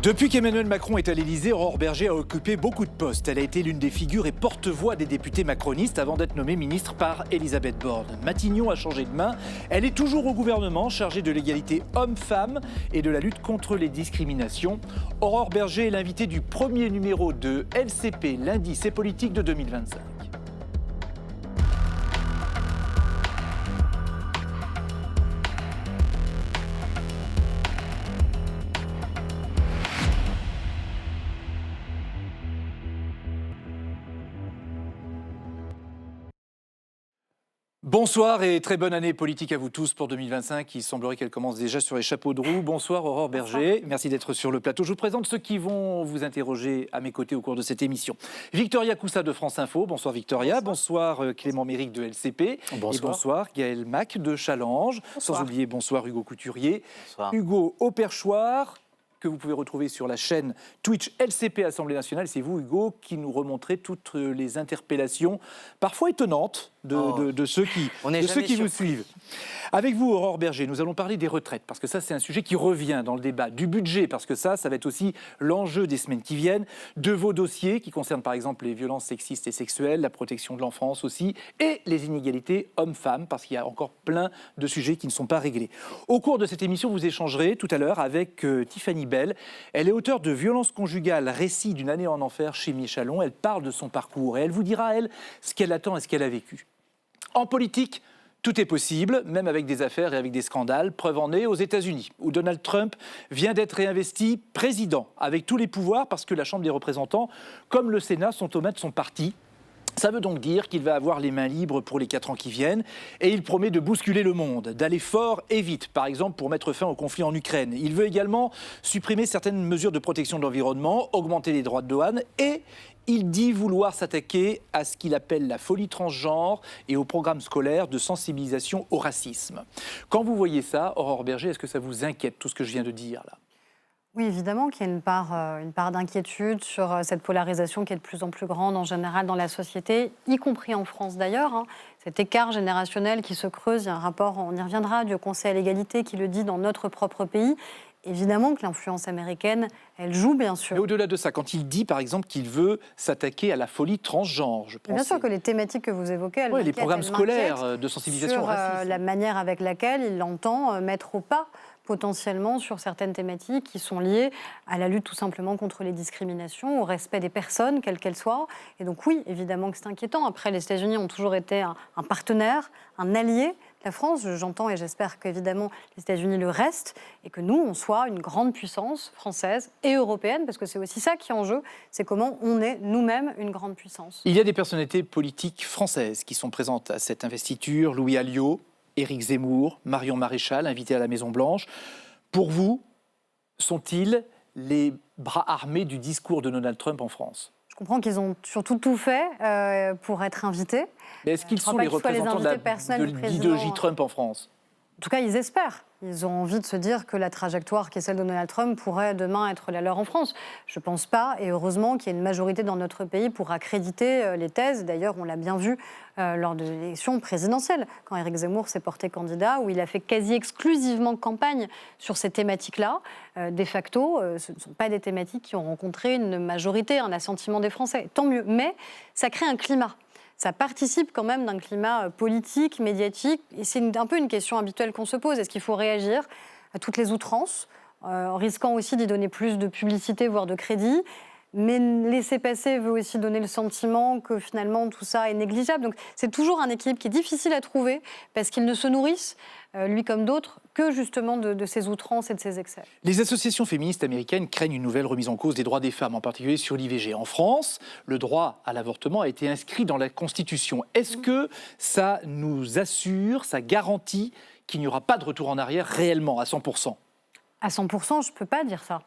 Depuis qu'Emmanuel Macron est à l'Élysée, Aurore Bergé a occupé beaucoup de postes. Elle a été l'une des figures et porte-voix des députés macronistes avant d'être nommée ministre par Elisabeth Borne. Matignon a changé de main. Elle est toujours au gouvernement, chargée de l'égalité homme-femme et de la lutte contre les discriminations. Aurore Bergé est l'invitée du premier numéro de LCP, l'indice et politique de 2025. Bonsoir et très bonne année politique à vous tous pour 2025. Il semblerait qu'elle commence déjà sur les chapeaux de roue. Bonsoir Aurore Bergé, merci d'être sur le plateau. Je vous présente ceux qui vont vous interroger à mes côtés au cours de cette émission. Victoria Coussa de France Info, bonsoir Victoria. Bonsoir Clément Méric de LCP. Bonsoir. Et bonsoir Gaël Mac de Challenge. Bonsoir. Sans oublier bonsoir Hugo Couturier. Bonsoir. Hugo au perchoir, que vous pouvez retrouver sur la chaîne Twitch LCP Assemblée Nationale. C'est vous, Hugo, qui nous remontrez toutes les interpellations, parfois étonnantes, de ceux qui vous suivent. Avec vous, Aurore Bergé, nous allons parler des retraites, parce que ça, c'est un sujet qui revient dans le débat, du budget, parce que ça va être aussi l'enjeu des semaines qui viennent, de vos dossiers qui concernent par exemple les violences sexistes et sexuelles, la protection de l'enfance aussi, et les inégalités hommes-femmes, parce qu'il y a encore plein de sujets qui ne sont pas réglés. Au cours de cette émission, vous échangerez tout à l'heure avec Tiffany Bell. Elle est auteure de Violences conjugales, récit d'une année en enfer chez Michalon. Elle parle de son parcours et elle vous dira, elle, ce qu'elle attend et ce qu'elle a vécu. En politique, tout est possible, même avec des affaires et avec des scandales. Preuve en est aux États-Unis, où Donald Trump vient d'être réinvesti président, avec tous les pouvoirs, parce que la Chambre des représentants, comme le Sénat, sont aux mains de son parti. Ça veut donc dire qu'il va avoir les mains libres pour les 4 ans qui viennent et il promet de bousculer le monde, d'aller fort et vite, par exemple pour mettre fin au conflit en Ukraine. Il veut également supprimer certaines mesures de protection de l'environnement, augmenter les droits de douane et il dit vouloir s'attaquer à ce qu'il appelle la folie transgenre et au programme scolaire de sensibilisation au racisme. Quand vous voyez ça, Aurore Bergé, est-ce que ça vous inquiète, tout ce que je viens de dire là ? Oui, évidemment qu'il y a une part d'inquiétude sur cette polarisation qui est de plus en plus grande en général dans la société, y compris en France d'ailleurs. Cet écart générationnel qui se creuse, il y a un rapport, on y reviendra, du Conseil à l'égalité qui le dit dans notre propre pays. Évidemment que l'influence américaine, elle joue bien sûr. Mais au-delà de ça, quand il dit par exemple qu'il veut s'attaquer à la folie transgenre, je pense. Bien sûr que les thématiques que vous évoquez, les programmes scolaires de sensibilisation sur au racisme. la manière avec laquelle il entend mettre au pas potentiellement sur certaines thématiques qui sont liées à la lutte tout simplement contre les discriminations, au respect des personnes, quelles qu'elles soient. Et donc oui, évidemment que c'est inquiétant. Après, les États-Unis ont toujours été un partenaire, un allié de la France. J'entends et j'espère qu'évidemment les États-Unis le restent et que nous, on soit une grande puissance française et européenne, parce que c'est aussi ça qui est en jeu, c'est comment on est nous-mêmes une grande puissance. Il y a des personnalités politiques françaises qui sont présentes à cette investiture. Louis Alliot, Éric Zemmour, Marion Maréchal, invités à la Maison-Blanche. Pour vous, sont-ils les bras armés du discours de Donald Trump en France ? Je comprends qu'ils ont surtout tout fait pour être invités. Mais est-ce qu'ils sont les représentants de l'idéologie Trump en France ? En tout cas, ils espèrent. Ils ont envie de se dire que la trajectoire qui est celle de Donald Trump pourrait demain être la leur en France. Je ne pense pas, et heureusement qu'il y a une majorité dans notre pays pour accréditer les thèses. D'ailleurs, on l'a bien vu lors de l'élection présidentielle, quand Éric Zemmour s'est porté candidat, où il a fait quasi exclusivement campagne sur ces thématiques-là. De facto, ce ne sont pas des thématiques qui ont rencontré une majorité, un assentiment des Français. Tant mieux, mais ça crée un climat. Ça participe quand même d'un climat politique, médiatique. Et c'est un peu une question habituelle qu'on se pose. Est-ce qu'il faut réagir à toutes les outrances, en risquant aussi d'y donner plus de publicité, voire de crédit ? Mais laisser passer veut aussi donner le sentiment que finalement tout ça est négligeable. Donc c'est toujours un équilibre qui est difficile à trouver parce qu'ils ne se nourrissent, lui comme d'autres, que justement de ces outrances et de ces excès. Les associations féministes américaines craignent une nouvelle remise en cause des droits des femmes, en particulier sur l'IVG. En France, le droit à l'avortement a été inscrit dans la Constitution. Est-ce que ça nous assure, ça garantit qu'il n'y aura pas de retour en arrière réellement, à 100%? À 100%, je ne peux pas dire ça.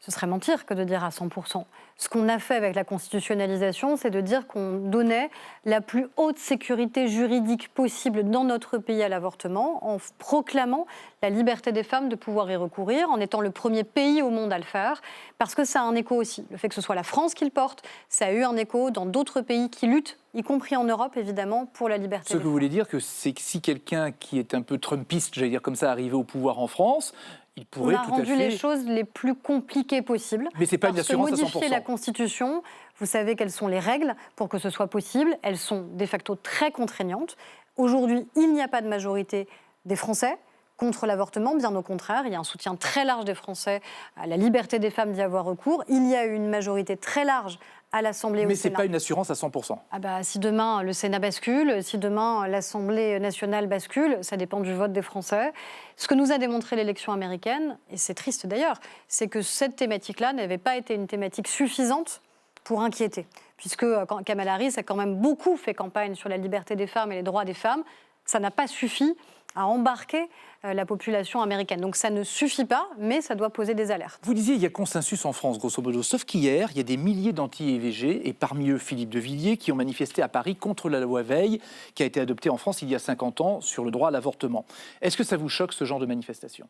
Ce serait mentir que de dire à 100%. Ce qu'on a fait avec la constitutionnalisation, c'est de dire qu'on donnait la plus haute sécurité juridique possible dans notre pays à l'avortement, en proclamant la liberté des femmes de pouvoir y recourir, en étant le premier pays au monde à le faire, parce que ça a un écho aussi. Le fait que ce soit la France qui le porte, ça a eu un écho dans d'autres pays qui luttent, y compris en Europe, évidemment, pour la liberté des femmes. Ce que vous voulez dire, c'est que si quelqu'un qui est un peu trumpiste, j'allais dire comme ça, arrivait au pouvoir en France, il pourrait tout à fait... On a rendu les choses les plus compliquées possibles. Mais ce n'est pas une assurance à 100%. Modifier la Constitution, vous savez quelles sont les règles pour que ce soit possible. Elles sont de facto très contraignantes. Aujourd'hui, il n'y a pas de majorité des Français contre l'avortement, bien au contraire. Il y a un soutien très large des Français à la liberté des femmes d'y avoir recours. Il y a une majorité très large à l'Assemblée et au Sénat. Mais ce n'est pas une assurance à 100%. Si demain le Sénat bascule, si demain l'Assemblée nationale bascule, ça dépend du vote des Français. Ce que nous a démontré l'élection américaine, et c'est triste d'ailleurs, c'est que cette thématique-là n'avait pas été une thématique suffisante pour inquiéter. Puisque Kamala Harris a quand même beaucoup fait campagne sur la liberté des femmes et les droits des femmes, ça n'a pas suffi à embarquer la population américaine. Donc ça ne suffit pas, mais ça doit poser des alertes. Vous disiez il y a consensus en France, grosso modo. Sauf qu'hier, il y a des milliers d'anti-IVG, et parmi eux Philippe de Villiers, qui ont manifesté à Paris contre la loi Veil, qui a été adoptée en France il y a 50 ans sur le droit à l'avortement. Est-ce que ça vous choque, ce genre de manifestation ?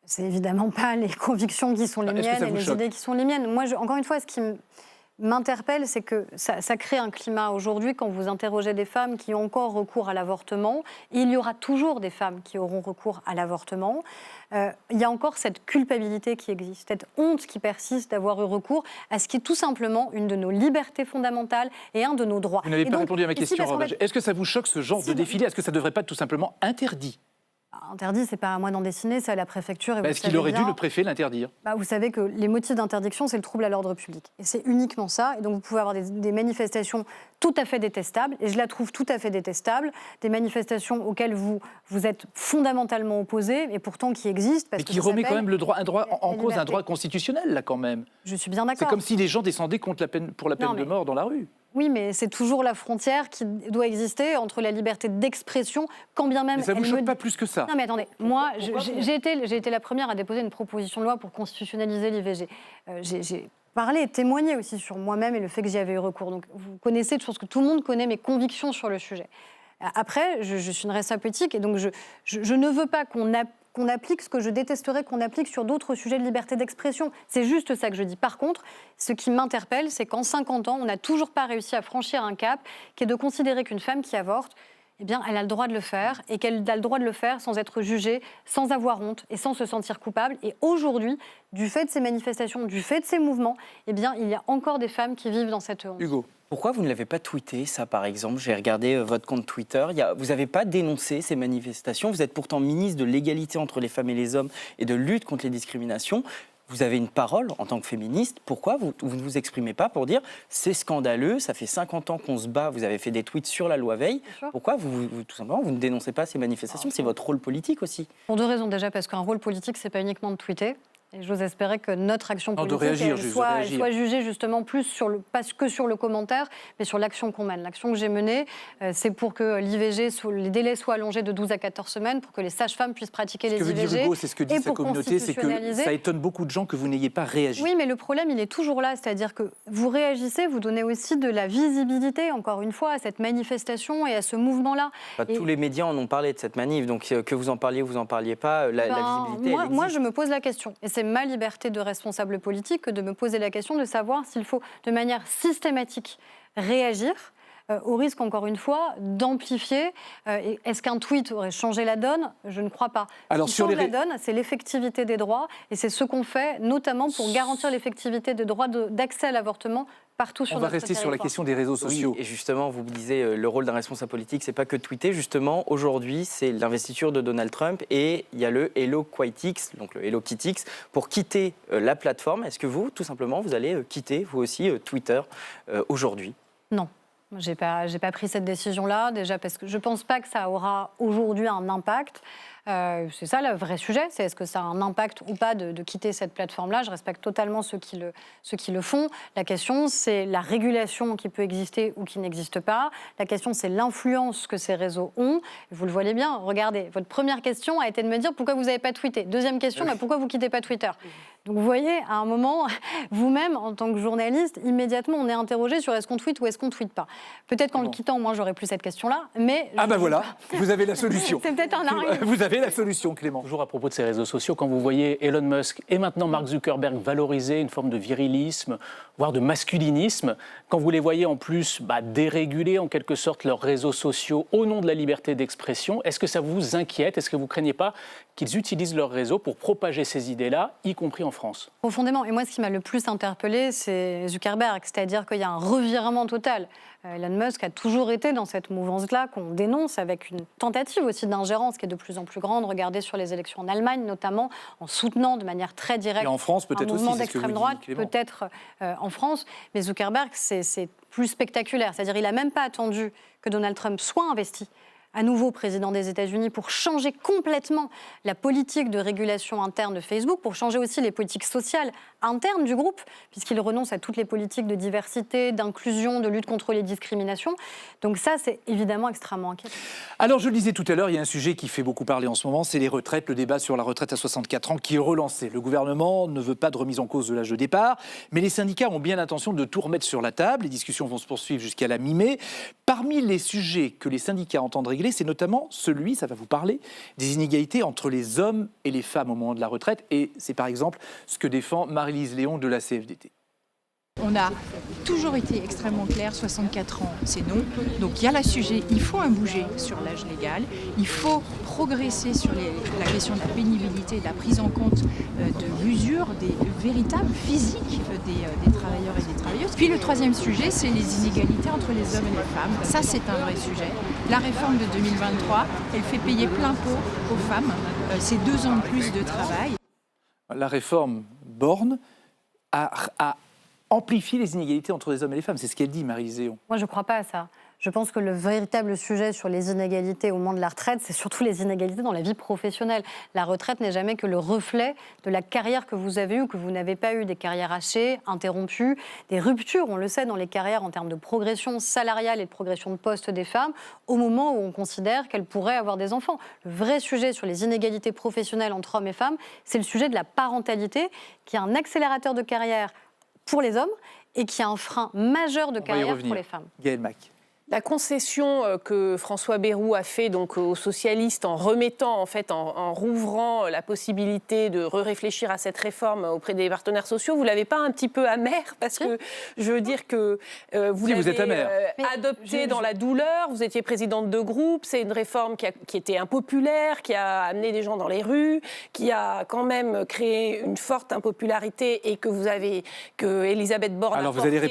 C'est évidemment pas les convictions qui sont les miennes et les idées qui sont les miennes. Moi, encore une fois, ce qui m'interpelle, c'est que ça crée un climat aujourd'hui, quand vous interrogez des femmes qui ont encore recours à l'avortement, et il y aura toujours des femmes qui auront recours à l'avortement, il y a encore cette culpabilité qui existe, cette honte qui persiste d'avoir eu recours à ce qui est tout simplement une de nos libertés fondamentales et un de nos droits. Vous n'avez pas répondu à ma question, Ravage. Est-ce que ça vous choque, ce genre de défilé ? Est-ce que ça ne devrait pas être tout simplement interdit ? Interdit, c'est pas à moi d'en dessiner, c'est à la préfecture. Est-ce qu'il aurait dû, le préfet, l'interdire ? Vous savez que les motifs d'interdiction, c'est le trouble à l'ordre public. Et c'est uniquement ça. Et donc vous pouvez avoir des manifestations tout à fait détestables, et je la trouve tout à fait détestable, des manifestations auxquelles vous êtes fondamentalement opposés, et pourtant qui existent. Mais qui remet quand même en cause un droit constitutionnel, là, quand même. Je suis bien d'accord. C'est comme si les gens descendaient contre pour la peine de mort dans la rue. Oui, mais c'est toujours la frontière qui doit exister entre la liberté d'expression, quand bien même... Mais ça ne vous choque pas plus que ça ? Non, mais attendez, moi, j'ai été la première à déposer une proposition de loi pour constitutionnaliser l'IVG. J'ai parlé et témoigné aussi sur moi-même et le fait que j'y avais eu recours. Donc, vous connaissez, je pense que tout le monde connaît mes convictions sur le sujet. Après, je suis une resta politique, et donc je ne veux pas qu'on applique ce que je détesterais qu'on applique sur d'autres sujets de liberté d'expression. C'est juste ça que je dis. Par contre, ce qui m'interpelle, c'est qu'en 50 ans, on n'a toujours pas réussi à franchir un cap qui est de considérer qu'une femme qui avorte, eh bien, elle a le droit de le faire, et qu'elle a le droit de le faire sans être jugée, sans avoir honte et sans se sentir coupable. Et aujourd'hui, du fait de ces manifestations, du fait de ces mouvements, eh bien, il y a encore des femmes qui vivent dans cette honte. Hugo. Pourquoi vous ne l'avez pas tweeté, ça, par exemple ? J'ai regardé votre compte Twitter. Vous n'avez pas dénoncé ces manifestations. Vous êtes pourtant ministre de l'égalité entre les femmes et les hommes et de lutte contre les discriminations. Vous avez une parole en tant que féministe. Pourquoi vous ne vous exprimez pas pour dire c'est scandaleux, ça fait 50 ans qu'on se bat, vous avez fait des tweets sur la loi Veil. Pourquoi tout simplement, vous ne dénoncez pas ces manifestations ? C'est votre rôle politique aussi. Pour deux raisons. Déjà, parce qu'un rôle politique, ce n'est pas uniquement de tweeter. Et j'ose espérer que notre action politique soit jugée justement plus pas que sur le commentaire, mais sur l'action qu'on mène. L'action que j'ai menée, c'est pour que l'IVG, les délais soient allongés de 12 à 14 semaines, pour que les sages-femmes puissent pratiquer les IVG. Ce que veut dire Hugo, c'est ce que dit sa communauté, c'est que ça étonne beaucoup de gens que vous n'ayez pas réagi. Oui, mais le problème, il est toujours là. C'est-à-dire que vous réagissez, vous donnez aussi de la visibilité, encore une fois, à cette manifestation et à ce mouvement-là. Tous les médias en ont parlé de cette manif, donc que vous en parliez ou vous en parliez pas, la visibilité, moi, je me pose la question. Et c'est ma liberté de responsable politique que de me poser la question de savoir s'il faut de manière systématique réagir au risque, encore une fois, d'amplifier. Est-ce qu'un tweet aurait changé la donne ? Je ne crois pas. Alors, ce qui change la donne, c'est l'effectivité des droits, et c'est ce qu'on fait, notamment pour garantir l'effectivité des droits d'accès à l'avortement partout sur notre territoire. On va rester sur la question des réseaux sociaux. Oui, et justement, vous me disiez, le rôle d'un responsable politique, c'est pas que tweeter. Justement, aujourd'hui, c'est l'investiture de Donald Trump, et il y a le Hello Quietix, donc le Hello Kitix, pour quitter la plateforme. Est-ce que vous, tout simplement, vous allez quitter, vous aussi, Twitter aujourd'hui ? Non. J'ai pas pris cette décision-là, déjà parce que je ne pense pas que ça aura aujourd'hui un impact. C'est ça le vrai sujet, c'est est-ce que ça a un impact ou pas de quitter cette plateforme-là. Je respecte totalement ceux qui le font. La question, c'est la régulation qui peut exister ou qui n'existe pas. La question, c'est l'influence que ces réseaux ont. Vous le voyez bien, regardez, votre première question a été de me dire pourquoi vous n'avez pas tweeté. Deuxième question, pourquoi vous ne quittez pas Twitter ? Donc vous voyez, à un moment, vous-même, en tant que journaliste, immédiatement, on est interrogé sur est-ce qu'on tweet ou est-ce qu'on ne tweete pas. Peut-être qu'en le quittant, moi, j'aurais plus cette question-là, mais... Ah ben voilà, vous avez la solution. C'est peut-être un argument. Vous avez la solution, Clément. Toujours à propos de ces réseaux sociaux, quand vous voyez Elon Musk et maintenant Mark Zuckerberg valoriser une forme de virilisme, voire de masculinisme, quand vous les voyez en plus déréguler en quelque sorte leurs réseaux sociaux au nom de la liberté d'expression, est-ce que ça vous inquiète? Est-ce que vous ne craignez pas qu'ils utilisent leurs réseaux pour propager ces idées-là, y compris en France? Profondément. Et moi, ce qui m'a le plus interpellée, c'est Zuckerberg. C'est-à-dire qu'il y a un revirement total. Elon Musk a toujours été dans cette mouvance-là qu'on dénonce avec une tentative aussi d'ingérence qui est de plus en plus grande. Regardez sur les élections en Allemagne, notamment, en soutenant de manière très directe et en France, peut-être un mouvement aussi, d'extrême droite, peut-être en France. Mais Zuckerberg, c'est plus spectaculaire. C'est-à-dire qu'il n'a même pas attendu que Donald Trump soit investi à nouveau président des États-Unis pour changer complètement la politique de régulation interne de Facebook, pour changer aussi les politiques sociales internes du groupe, puisqu'il renonce à toutes les politiques de diversité, d'inclusion, de lutte contre les discriminations. Donc ça, c'est évidemment extrêmement inquiétant. Alors, je le disais tout à l'heure, il y a un sujet qui fait beaucoup parler en ce moment, c'est les retraites, le débat sur la retraite à 64 ans qui est relancé. Le gouvernement ne veut pas de remise en cause de l'âge de départ, mais les syndicats ont bien l'intention de tout remettre sur la table. Les discussions vont se poursuivre jusqu'à la mi-mai. Parmi les sujets que les syndicats entendent régler, c'est notamment celui, ça va vous parler, des inégalités entre les hommes et les femmes au moment de la retraite. Et c'est par exemple ce que défend Marie-Lise Léon de la CFDT. On a toujours été extrêmement clair, 64 ans, c'est non. Donc il y a le sujet, il faut un bouger sur l'âge légal, il faut progresser sur la question de la pénibilité, de la prise en compte de l'usure des véritables physiques des travailleurs et des travailleuses. Puis le troisième sujet, c'est les inégalités entre les hommes et les femmes. Ça, c'est un vrai sujet. La réforme de 2023, elle fait payer plein pot aux femmes. C'est 2 ans de plus de travail. La réforme Borne a amplifier les inégalités entre les hommes et les femmes. C'est ce qu'elle dit, Marie-Lise Léon. Moi, je ne crois pas à ça. Je pense que le véritable sujet sur les inégalités au moment de la retraite, c'est surtout les inégalités dans la vie professionnelle. La retraite n'est jamais que le reflet de la carrière que vous avez eue ou que vous n'avez pas eue. Des carrières hachées, interrompues, des ruptures, on le sait, dans les carrières en termes de progression salariale et de progression de poste des femmes, au moment où on considère qu'elles pourraient avoir des enfants. Le vrai sujet sur les inégalités professionnelles entre hommes et femmes, c'est le sujet de la parentalité, qui est un accélérateur de carrière pour les hommes et qui a un frein majeur de carrière pour les femmes. Gaëlle Mac. La concession que François Bayrou a fait donc aux socialistes en remettant, en rouvrant la possibilité de réfléchir à cette réforme auprès des partenaires sociaux, vous l'avez pas un petit peu amer? Parce que je veux dire que vous l'avez adopté dans la douleur, vous étiez présidente de groupe, c'est une réforme qui était impopulaire, qui a amené des gens dans les rues, qui a quand même créé une forte impopularité et que Elisabeth Borne a porté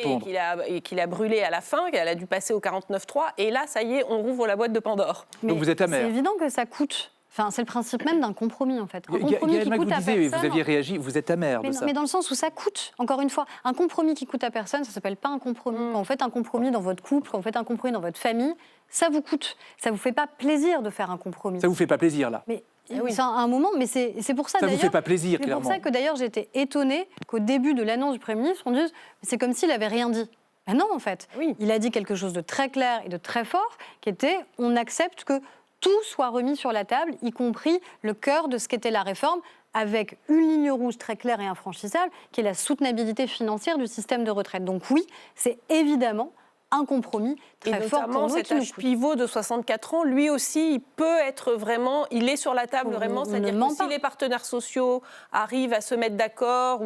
et qu'il a brûlé à la fin, qu'elle a dû passer au 49.3, et là, ça y est, on rouvre la boîte de Pandore. Donc vous êtes amère. C'est évident que ça coûte. Enfin, c'est le principe même d'un compromis, en fait. Un compromis qui coûte à personne. Vous aviez réagi, vous êtes amère de ça. Mais dans le sens où ça coûte, encore une fois. Un compromis qui coûte à personne, ça ne s'appelle pas un compromis. Quand vous faites un compromis dans votre couple, quand vous faites un compromis dans votre famille, ça vous coûte. Ça ne vous fait pas plaisir de faire un compromis. Ça ne vous fait pas plaisir, là? Mais c'est un moment, mais c'est pour ça, ça ne vous fait pas plaisir, clairement. C'est pour ça que, d'ailleurs, j'étais étonnée qu'au début de l'annonce du Premier ministre, on dise c'est comme s'il n'avait rien dit. Ben non, en fait. Oui. Il a dit quelque chose de très clair et de très fort, qui était on accepte que tout soit remis sur la table, y compris le cœur de ce qu'était la réforme, avec une ligne rouge très claire et infranchissable, qui est la soutenabilité financière du système de retraite. Donc oui, c'est évidemment un compromis très fort pour nous. Cet âge pivot de 64 ans, lui aussi, il peut être vraiment, il est sur la table vraiment, c'est-à-dire que si les partenaires sociaux arrivent à se mettre d'accord,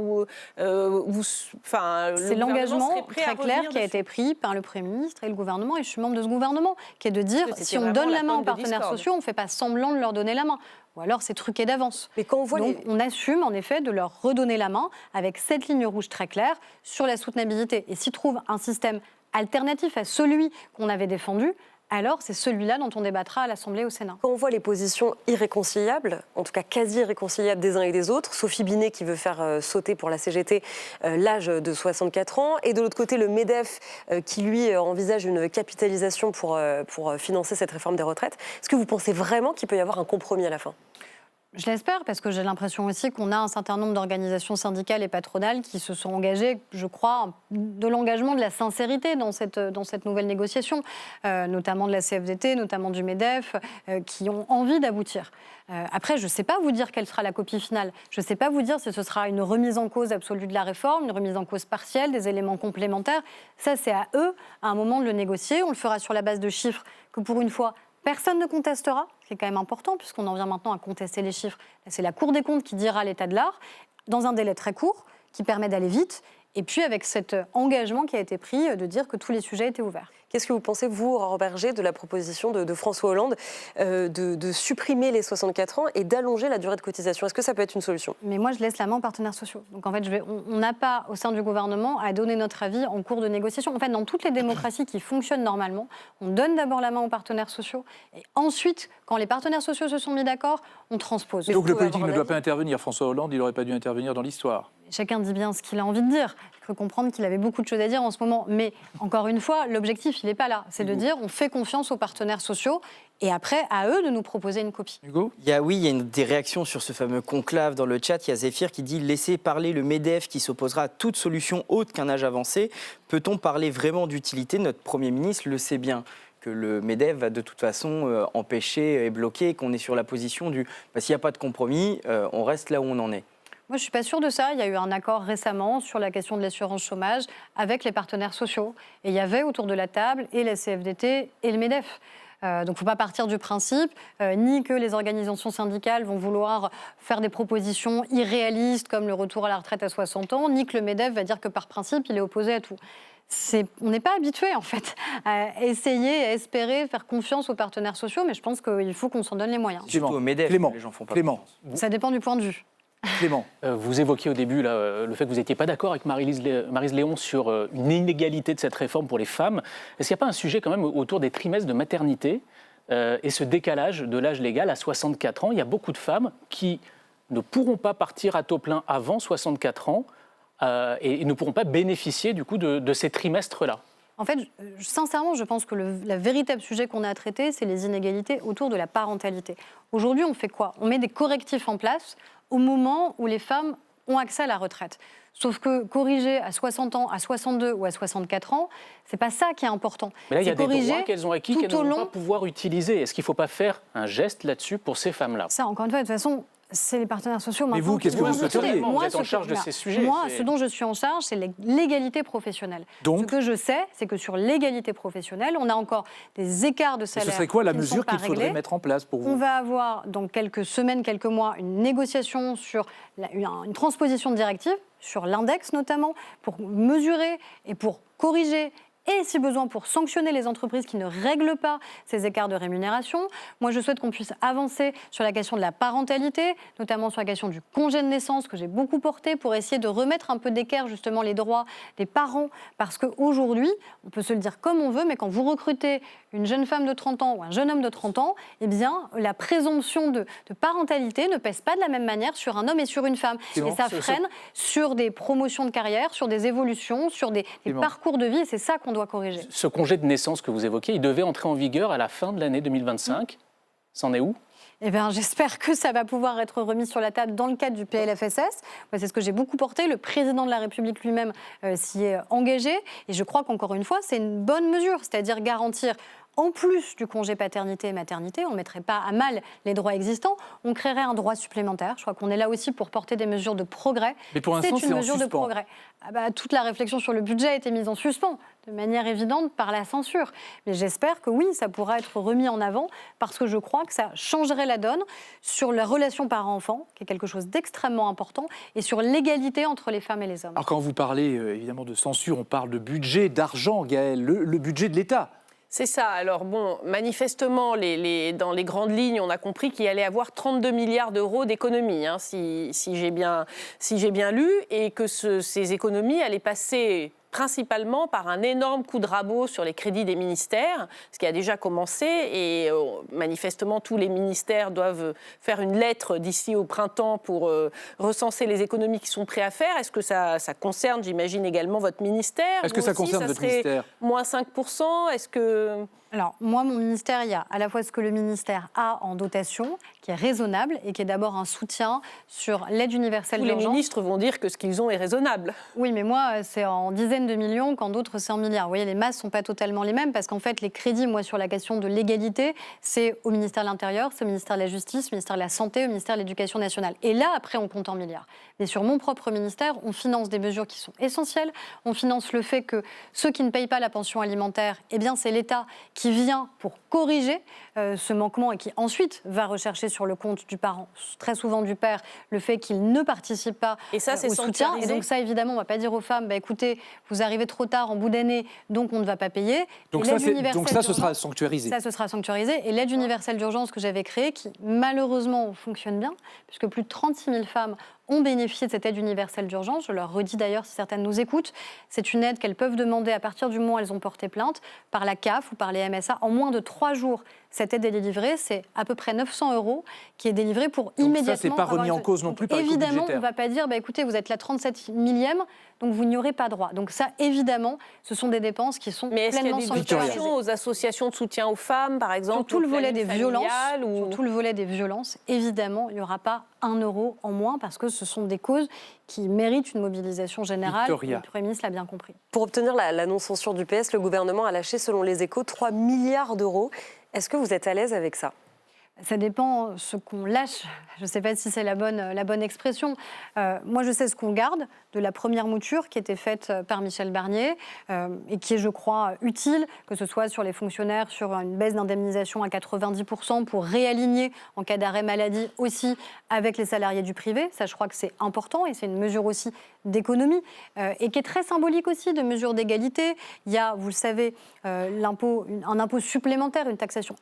c'est l'engagement très clair qui a été pris par le Premier ministre et le gouvernement, et je suis membre de ce gouvernement, qui est de dire si on donne la main aux partenaires sociaux, on ne fait pas semblant de leur donner la main. Ou alors c'est truqué d'avance. Mais quand on voit Donc on assume en effet de leur redonner la main avec cette ligne rouge très claire sur la soutenabilité. Et s'ils trouvent un système alternatif à celui qu'on avait défendu, alors c'est celui-là dont on débattra à l'Assemblée au Sénat. Quand on voit les positions irréconciliables, en tout cas quasi irréconciliables des uns et des autres, Sophie Binet qui veut faire sauter pour la CGT l'âge de 64 ans, et de l'autre côté le MEDEF qui lui envisage une capitalisation pour financer cette réforme des retraites, est-ce que vous pensez vraiment qu'il peut y avoir un compromis à la fin ? Je l'espère, parce que j'ai l'impression aussi qu'on a un certain nombre d'organisations syndicales et patronales qui se sont engagées, je crois, de l'engagement, de la sincérité dans cette nouvelle négociation, notamment de la CFDT, notamment du MEDEF, qui ont envie d'aboutir. Après, je ne sais pas vous dire quelle sera la copie finale. Je ne sais pas vous dire si ce sera une remise en cause absolue de la réforme, une remise en cause partielle, des éléments complémentaires. Ça, c'est à eux, à un moment, de le négocier. On le fera sur la base de chiffres que, pour une fois, personne ne contestera, ce qui est quand même important, puisqu'on en vient maintenant à contester les chiffres. C'est la Cour des comptes qui dira l'état de l'art, dans un délai très court, qui permet d'aller vite, et puis avec cet engagement qui a été pris de dire que tous les sujets étaient ouverts. Qu'est-ce que vous pensez, vous, Aurore Bergé, de la proposition de François Hollande de supprimer les 64 ans et d'allonger la durée de cotisation? Est-ce que ça peut être une solution? Mais moi, je laisse la main aux partenaires sociaux. Donc en fait, on n'a pas, au sein du gouvernement, à donner notre avis en cours de négociation. En fait, dans toutes les démocraties qui fonctionnent normalement, on donne d'abord la main aux partenaires sociaux, et ensuite, quand les partenaires sociaux se sont mis d'accord, on transpose. Donc le politique ne doit pas intervenir. François Hollande, il n'aurait pas dû intervenir dans l'histoire. Chacun dit bien ce qu'il a envie de dire. Il faut comprendre qu'il avait beaucoup de choses à dire en ce moment. Mais encore une fois, l'objectif, il n'est pas là. C'est de dire on fait confiance aux partenaires sociaux et après, à eux de nous proposer une copie. Hugo ? Il y a des réactions sur ce fameux conclave dans le chat. Il y a Zéphyr qui dit « Laissez parler le MEDEF qui s'opposera à toute solution autre qu'un âge avancé. Peut-on parler vraiment d'utilité ? Notre Premier ministre le sait bien. » Que le MEDEF va de toute façon empêcher et bloquer, qu'on est sur la position du s'il n'y a pas de compromis, on reste là où on en est. Moi, je ne suis pas sûre de ça. Il y a eu un accord récemment sur la question de l'assurance chômage avec les partenaires sociaux. Et il y avait autour de la table et la CFDT et le MEDEF. Donc il ne faut pas partir du principe ni que les organisations syndicales vont vouloir faire des propositions irréalistes comme le retour à la retraite à 60 ans, ni que le MEDEF va dire que par principe, il est opposé à tout. On n'est pas habitué en fait à essayer, à espérer, faire confiance aux partenaires sociaux, mais je pense qu'il faut qu'on s'en donne les moyens. Surtout au MEDEF, Clément, les gens font pas Clément. confiance. Ça dépend du point de vue. Clément. Vous évoquiez au début là, le fait que vous n'étiez pas d'accord avec Maryse Léon sur une inégalité de cette réforme pour les femmes. Est-ce qu'il n'y a pas un sujet quand même autour des trimestres de maternité et ce décalage de l'âge légal à 64 ans? Il y a beaucoup de femmes qui ne pourront pas partir à taux plein avant 64 ans et ne pourront pas bénéficier du coup de ces trimestres-là. En fait, sincèrement, je pense que le véritable sujet qu'on a à traiter, c'est les inégalités autour de la parentalité. Aujourd'hui, on fait quoi? On met des correctifs en place au moment où les femmes ont accès à la retraite. Sauf que corriger à 60 ans, à 62 ou à 64 ans, c'est pas ça qui est important. Mais là, il y a des droits qu'elles ont acquis qu'elles ne vont pas pouvoir utiliser. Est-ce qu'il ne faut pas faire un geste là-dessus pour ces femmes-là? Ça, encore une fois, de toute façon, c'est les partenaires sociaux maintenant. Mais vous, qu'est-ce que vous souhaiteriez? Vous êtes en charge de ces sujets. Moi, ce dont je suis en charge, c'est l'égalité professionnelle. Donc, ce que je sais, c'est que sur l'égalité professionnelle, on a encore des écarts de salaire. Ce serait quoi la qui ne sont mesure pas qu'il faudrait réglés. mettre en place pour vous? On va avoir dans quelques semaines, quelques mois, une négociation sur une transposition de directive, sur l'index notamment, pour mesurer et pour corriger et, si besoin, pour sanctionner les entreprises qui ne règlent pas ces écarts de rémunération. Moi, je souhaite qu'on puisse avancer sur la question de la parentalité, notamment sur la question du congé de naissance, que j'ai beaucoup porté, pour essayer de remettre un peu d'équerre, justement, les droits des parents. Parce qu'aujourd'hui, on peut se le dire comme on veut, mais quand vous recrutez une jeune femme de 30 ans ou un jeune homme de 30 ans, eh bien, la présomption de parentalité ne pèse pas de la même manière sur un homme et sur une femme. Et ça freine sur des promotions de carrière, sur des évolutions, sur des parcours de vie, et c'est ça qu'on doit corriger. Ce congé de naissance que vous évoquez, il devait entrer en vigueur à la fin de l'année 2025. C'en est où? Eh bien, j'espère que ça va pouvoir être remis sur la table dans le cadre du PLFSS. Moi, c'est ce que j'ai beaucoup porté. Le président de la République lui-même s'y est engagé. Et je crois qu'encore une fois, c'est une bonne mesure, c'est-à-dire garantir, en plus du congé paternité et maternité, on ne mettrait pas à mal les droits existants, on créerait un droit supplémentaire. Je crois qu'on est là aussi pour porter des mesures de progrès. Mais pour l'instant, c'est une mesure de progrès. Toute la réflexion sur le budget a été mise en suspens, de manière évidente, par la censure. Mais j'espère que oui, ça pourra être remis en avant, parce que je crois que ça changerait la donne sur la relation parent-enfant, qui est quelque chose d'extrêmement important, et sur l'égalité entre les femmes et les hommes. Alors quand vous parlez évidemment de censure, on parle de budget, d'argent, Gaëlle, le budget de l'État. C'est ça. Alors bon, manifestement, dans les grandes lignes, on a compris qu'il allait avoir 32 milliards d'euros d'économies, hein, si j'ai bien lu, et que ces économies allaient passer principalement par un énorme coup de rabot sur les crédits des ministères, ce qui a déjà commencé, et manifestement tous les ministères doivent faire une lettre d'ici au printemps pour recenser les économies qu'ils sont prêts à faire. Est-ce que ça concerne, j'imagine, également votre ministère? Est-ce que ça concerne votre ministère? Moins 5%? Est-ce que... Alors, moi, mon ministère, il y a à la fois ce que le ministère a en dotation, qui est raisonnable et qui est d'abord un soutien sur l'aide universelle Tous d'urgence. les ministres vont dire que ce qu'ils ont est raisonnable. Oui, mais moi, c'est en dizaines de millions, quand d'autres, c'est en milliards. Vous voyez, les masses ne sont pas totalement les mêmes, parce qu'en fait, les crédits, moi, sur la question de l'égalité, c'est au ministère de l'Intérieur, c'est au ministère de la Justice, au ministère de la Santé, au ministère de l'Éducation nationale. Et là, après, on compte en milliards. Mais sur mon propre ministère, on finance des mesures qui sont essentielles. On finance le fait que ceux qui ne payent pas la pension alimentaire, eh bien, c'est l'État qui vient pour corriger ce manquement et qui ensuite va rechercher sur le compte du parent, très souvent du père, le fait qu'il ne participe pas Et ça, c'est au soutien. sanctuarisé. Et donc ça, évidemment, on ne va pas dire aux femmes, bah, écoutez, vous arrivez trop tard en bout d'année, donc on ne va pas payer. Donc Et ça, l'aide universelle ce sera d'urgence, sanctuarisé. ça, ce sera sanctuarisé. Et l'aide universelle d'urgence que j'avais créée, qui malheureusement fonctionne bien, puisque plus de 36 000 femmes ont bénéficié de cette aide universelle d'urgence. Je leur redis d'ailleurs, si certaines nous écoutent, c'est une aide qu'elles peuvent demander à partir du moment où elles ont porté plainte, par la CAF ou par les MSA. En moins de 3 jours, cette aide est délivrée. C'est à peu près 900 € qui est délivré pour immédiatement... Donc ça, c'est pas remis en cause non plus par les coupes Évidemment, budgétaires. on ne va pas dire, bah, écoutez, vous êtes la 37 millième, donc vous n'y aurez pas droit. Donc ça, évidemment, ce sont des dépenses qui sont Mais est-ce qu'il y a pleinement des sanctuarisées. dotations aux associations de soutien aux femmes, par exemple, Sur tout le au volet des planning violences, familial, ou... sur tout le volet des violences, évidemment, il n'y aura pas 1 € en moins parce que ce sont des causes qui méritent une mobilisation générale. Victoria. Le Premier ministre l'a bien compris. Pour obtenir la non-censure du PS, le gouvernement a lâché, selon les Échos, 3 milliards d'euros. Est-ce que vous êtes à l'aise avec ça ? Ça dépend ce qu'on lâche. Je ne sais pas si c'est la bonne expression. Moi, je sais ce qu'on garde de la première mouture qui était faite par Michel Barnier et qui est, je crois, utile, que ce soit sur les fonctionnaires, sur une baisse d'indemnisation à 90% pour réaligner en cas d'arrêt maladie aussi avec les salariés du privé. Ça, je crois que c'est important et c'est une mesure aussi d'économie et qui est très symbolique aussi de mesure d'égalité. Il y a, vous le savez, un impôt supplémentaire, une taxation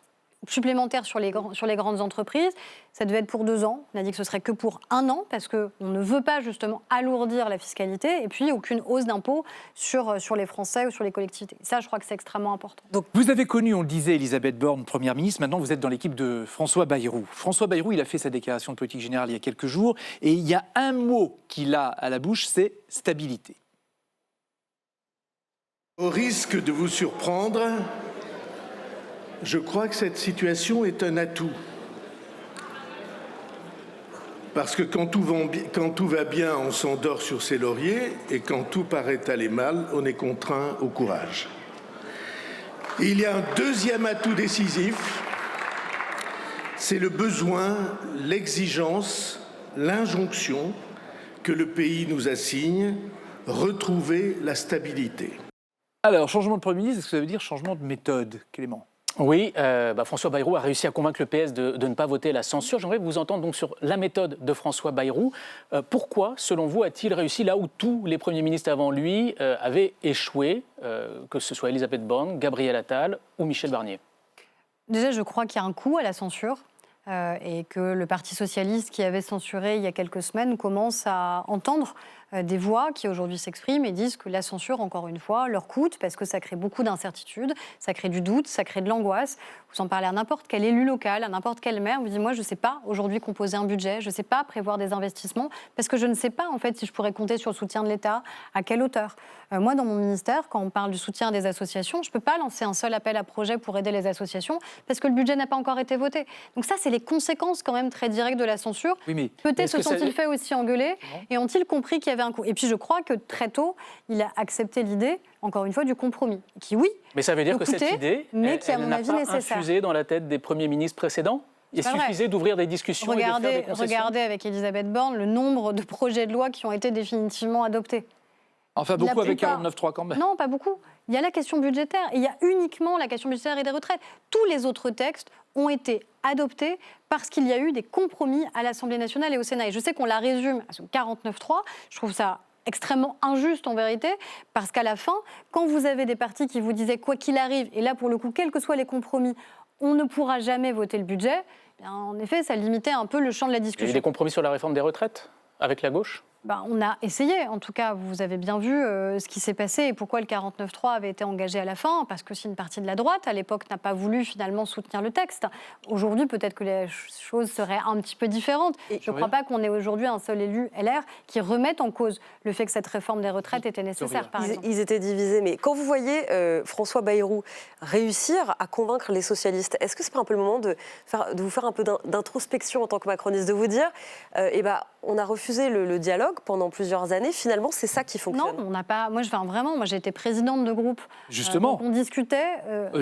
supplémentaire sur les grandes entreprises. Ça devait être pour 2 ans. On a dit que ce serait que pour 1 an parce qu'on ne veut pas justement alourdir la fiscalité et puis aucune hausse d'impôt sur les Français ou sur les collectivités. Ça, je crois que c'est extrêmement important. Donc, vous avez connu, on le disait, Elisabeth Borne, Première ministre. Maintenant, vous êtes dans l'équipe de François Bayrou. François Bayrou, il a fait sa déclaration de politique générale il y a quelques jours et il y a un mot qu'il a à la bouche, c'est stabilité. Au risque de vous surprendre, je crois que cette situation est un atout. Parce que quand tout va bien, on s'endort sur ses lauriers, et quand tout paraît aller mal, on est contraint au courage. Et il y a un deuxième atout décisif, c'est le besoin, l'exigence, l'injonction que le pays nous assigne, retrouver la stabilité. Alors, changement de Premier ministre, est-ce que ça veut dire changement de méthode, Clément ? Oui, François Bayrou a réussi à convaincre le PS de ne pas voter la censure. J'aimerais vous entendre donc sur la méthode de François Bayrou. Pourquoi, selon vous, a-t-il réussi là où tous les premiers ministres avant lui avaient échoué, que ce soit Elisabeth Borne, Gabriel Attal ou Michel Barnier ? Déjà, je crois qu'il y a un coût à la censure et que le Parti socialiste qui avait censuré il y a quelques semaines commence à entendre des voix qui aujourd'hui s'expriment et disent que la censure, encore une fois, leur coûte parce que ça crée beaucoup d'incertitudes, ça crée du doute, ça crée de l'angoisse. Vous en parlez à n'importe quel élu local, à n'importe quel maire, vous dites moi je ne sais pas aujourd'hui composer un budget, je ne sais pas prévoir des investissements parce que je ne sais pas en fait si je pourrais compter sur le soutien de l'État, à quelle hauteur. Moi dans mon ministère, quand on parle du soutien des associations, je ne peux pas lancer un seul appel à projet pour aider les associations parce que le budget n'a pas encore été voté. Donc ça c'est les conséquences quand même très directes de la censure. Oui, mais peut-être se sont-ils fait aussi engueuler et ont-ils compris qu'il y avait un coût. Et puis je crois que très tôt, il a accepté l'idée, encore une fois, du compromis. Qui, oui, mais ça veut dire que coûter, cette idée, mais qui, à mon n'a avis, pas nécessaire. infusé dans la tête des premiers ministres précédents ? Il suffisait d'ouvrir des discussions et de faire des concessions. Regardez avec Elisabeth Borne le nombre de projets de loi qui ont été définitivement adoptés. Enfin, beaucoup avec 49.3 quand même. Non, pas beaucoup. Il y a la question budgétaire et il y a uniquement la question budgétaire et des retraites. Tous les autres textes ont été adoptés parce qu'il y a eu des compromis à l'Assemblée nationale et au Sénat. Et je sais qu'on la résume à ce 49.3. Je trouve ça extrêmement injuste en vérité, parce qu'à la fin, quand vous avez des partis qui vous disaient quoi qu'il arrive, et là pour le coup, quels que soient les compromis, on ne pourra jamais voter le budget, bien, en effet, ça limitait un peu le champ de la discussion. Il y a eu des compromis sur la réforme des retraites avec la gauche ? On a essayé, en tout cas, vous avez bien vu ce qui s'est passé et pourquoi le 49.3 avait été engagé à la fin, parce que si une partie de la droite, à l'époque, n'a pas voulu finalement soutenir le texte. Aujourd'hui, peut-être que les choses seraient un petit peu différentes. Je ne crois pas qu'on ait aujourd'hui un seul élu LR qui remette en cause le fait que cette réforme des retraites était nécessaire, par exemple. Ils étaient divisés, mais quand vous voyez François Bayrou réussir à convaincre les socialistes, est-ce que ce n'est pas un peu le moment de vous faire un peu d'introspection en tant que macroniste, de vous dire, on a refusé le dialogue pendant plusieurs années, finalement, c'est ça qui fonctionne. Non, on n'a pas. Moi, j'ai été présidente de groupe. Justement. On discutait.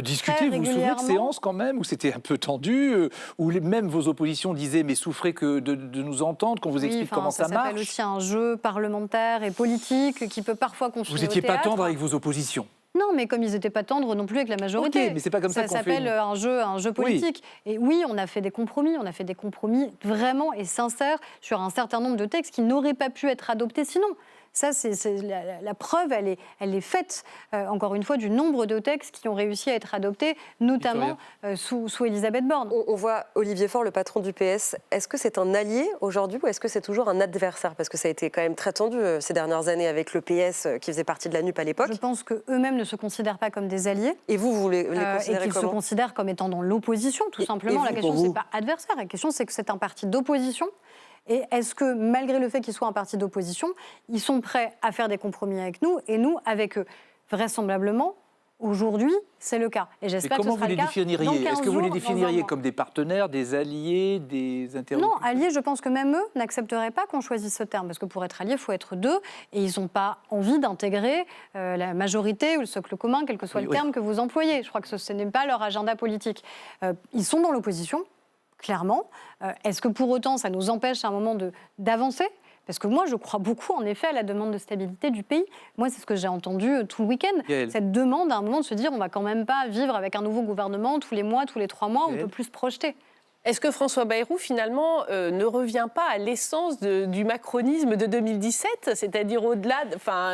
Discuter, vous vous souvenez de séances quand même où c'était un peu tendu, où même vos oppositions disaient mais souffrez que de nous entendre, qu'on vous explique comment ça marche. Ça s'appelle aussi un jeu parlementaire et politique qui peut parfois confiner Vous n'étiez pas tendre avec vos oppositions. Non, mais comme ils n'étaient pas tendres non plus avec la majorité. Ok, mais c'est pas comme ça qu'on fait. Ça s'appelle un jeu politique. Oui. Et oui, on a fait des compromis. On a fait des compromis vraiment et sincères sur un certain nombre de textes qui n'auraient pas pu être adoptés sinon. Ça, la preuve, elle est faite, encore une fois, du nombre de textes qui ont réussi à être adoptés, notamment sous Elisabeth Borne. On voit Olivier Faure, le patron du PS. Est-ce que c'est un allié aujourd'hui ou est-ce que c'est toujours un adversaire? Parce que ça a été quand même très tendu ces dernières années avec le PS qui faisait partie de la NUP à l'époque. Je pense qu'eux-mêmes ne se considèrent pas comme des alliés. Et vous les considérez et qu'ils se considèrent comme étant dans l'opposition, tout simplement. La question, c'est pas adversaire. La question, c'est que c'est un parti d'opposition. Et est-ce que, malgré le fait qu'ils soient un parti d'opposition, ils sont prêts à faire des compromis avec nous et nous avec eux? Vraisemblablement, aujourd'hui, c'est le cas. Et j'espère que ce sera le cas. Est-ce que vous les définiriez comme des partenaires, des alliés, des interlocuteurs? Non, alliés, je pense que même eux n'accepteraient pas qu'on choisisse ce terme. Parce que pour être alliés, il faut être deux. Et ils n'ont pas envie d'intégrer la majorité ou le socle commun, quel que soit le terme que vous employez. Je crois que ce n'est pas leur agenda politique. Ils sont dans l'opposition. Clairement. Est-ce que pour autant, ça nous empêche à un moment d'avancer? Parce que moi, je crois beaucoup, en effet, à la demande de stabilité du pays. Moi, c'est ce que j'ai entendu tout le week-end. Cette demande, à un moment, de se dire, on ne va quand même pas vivre avec un nouveau gouvernement tous les mois, tous les 3 mois, on ne peut plus se projeter. Est-ce que François Bayrou, finalement, ne revient pas à l'essence du macronisme de 2017, c'est-à-dire au-delà,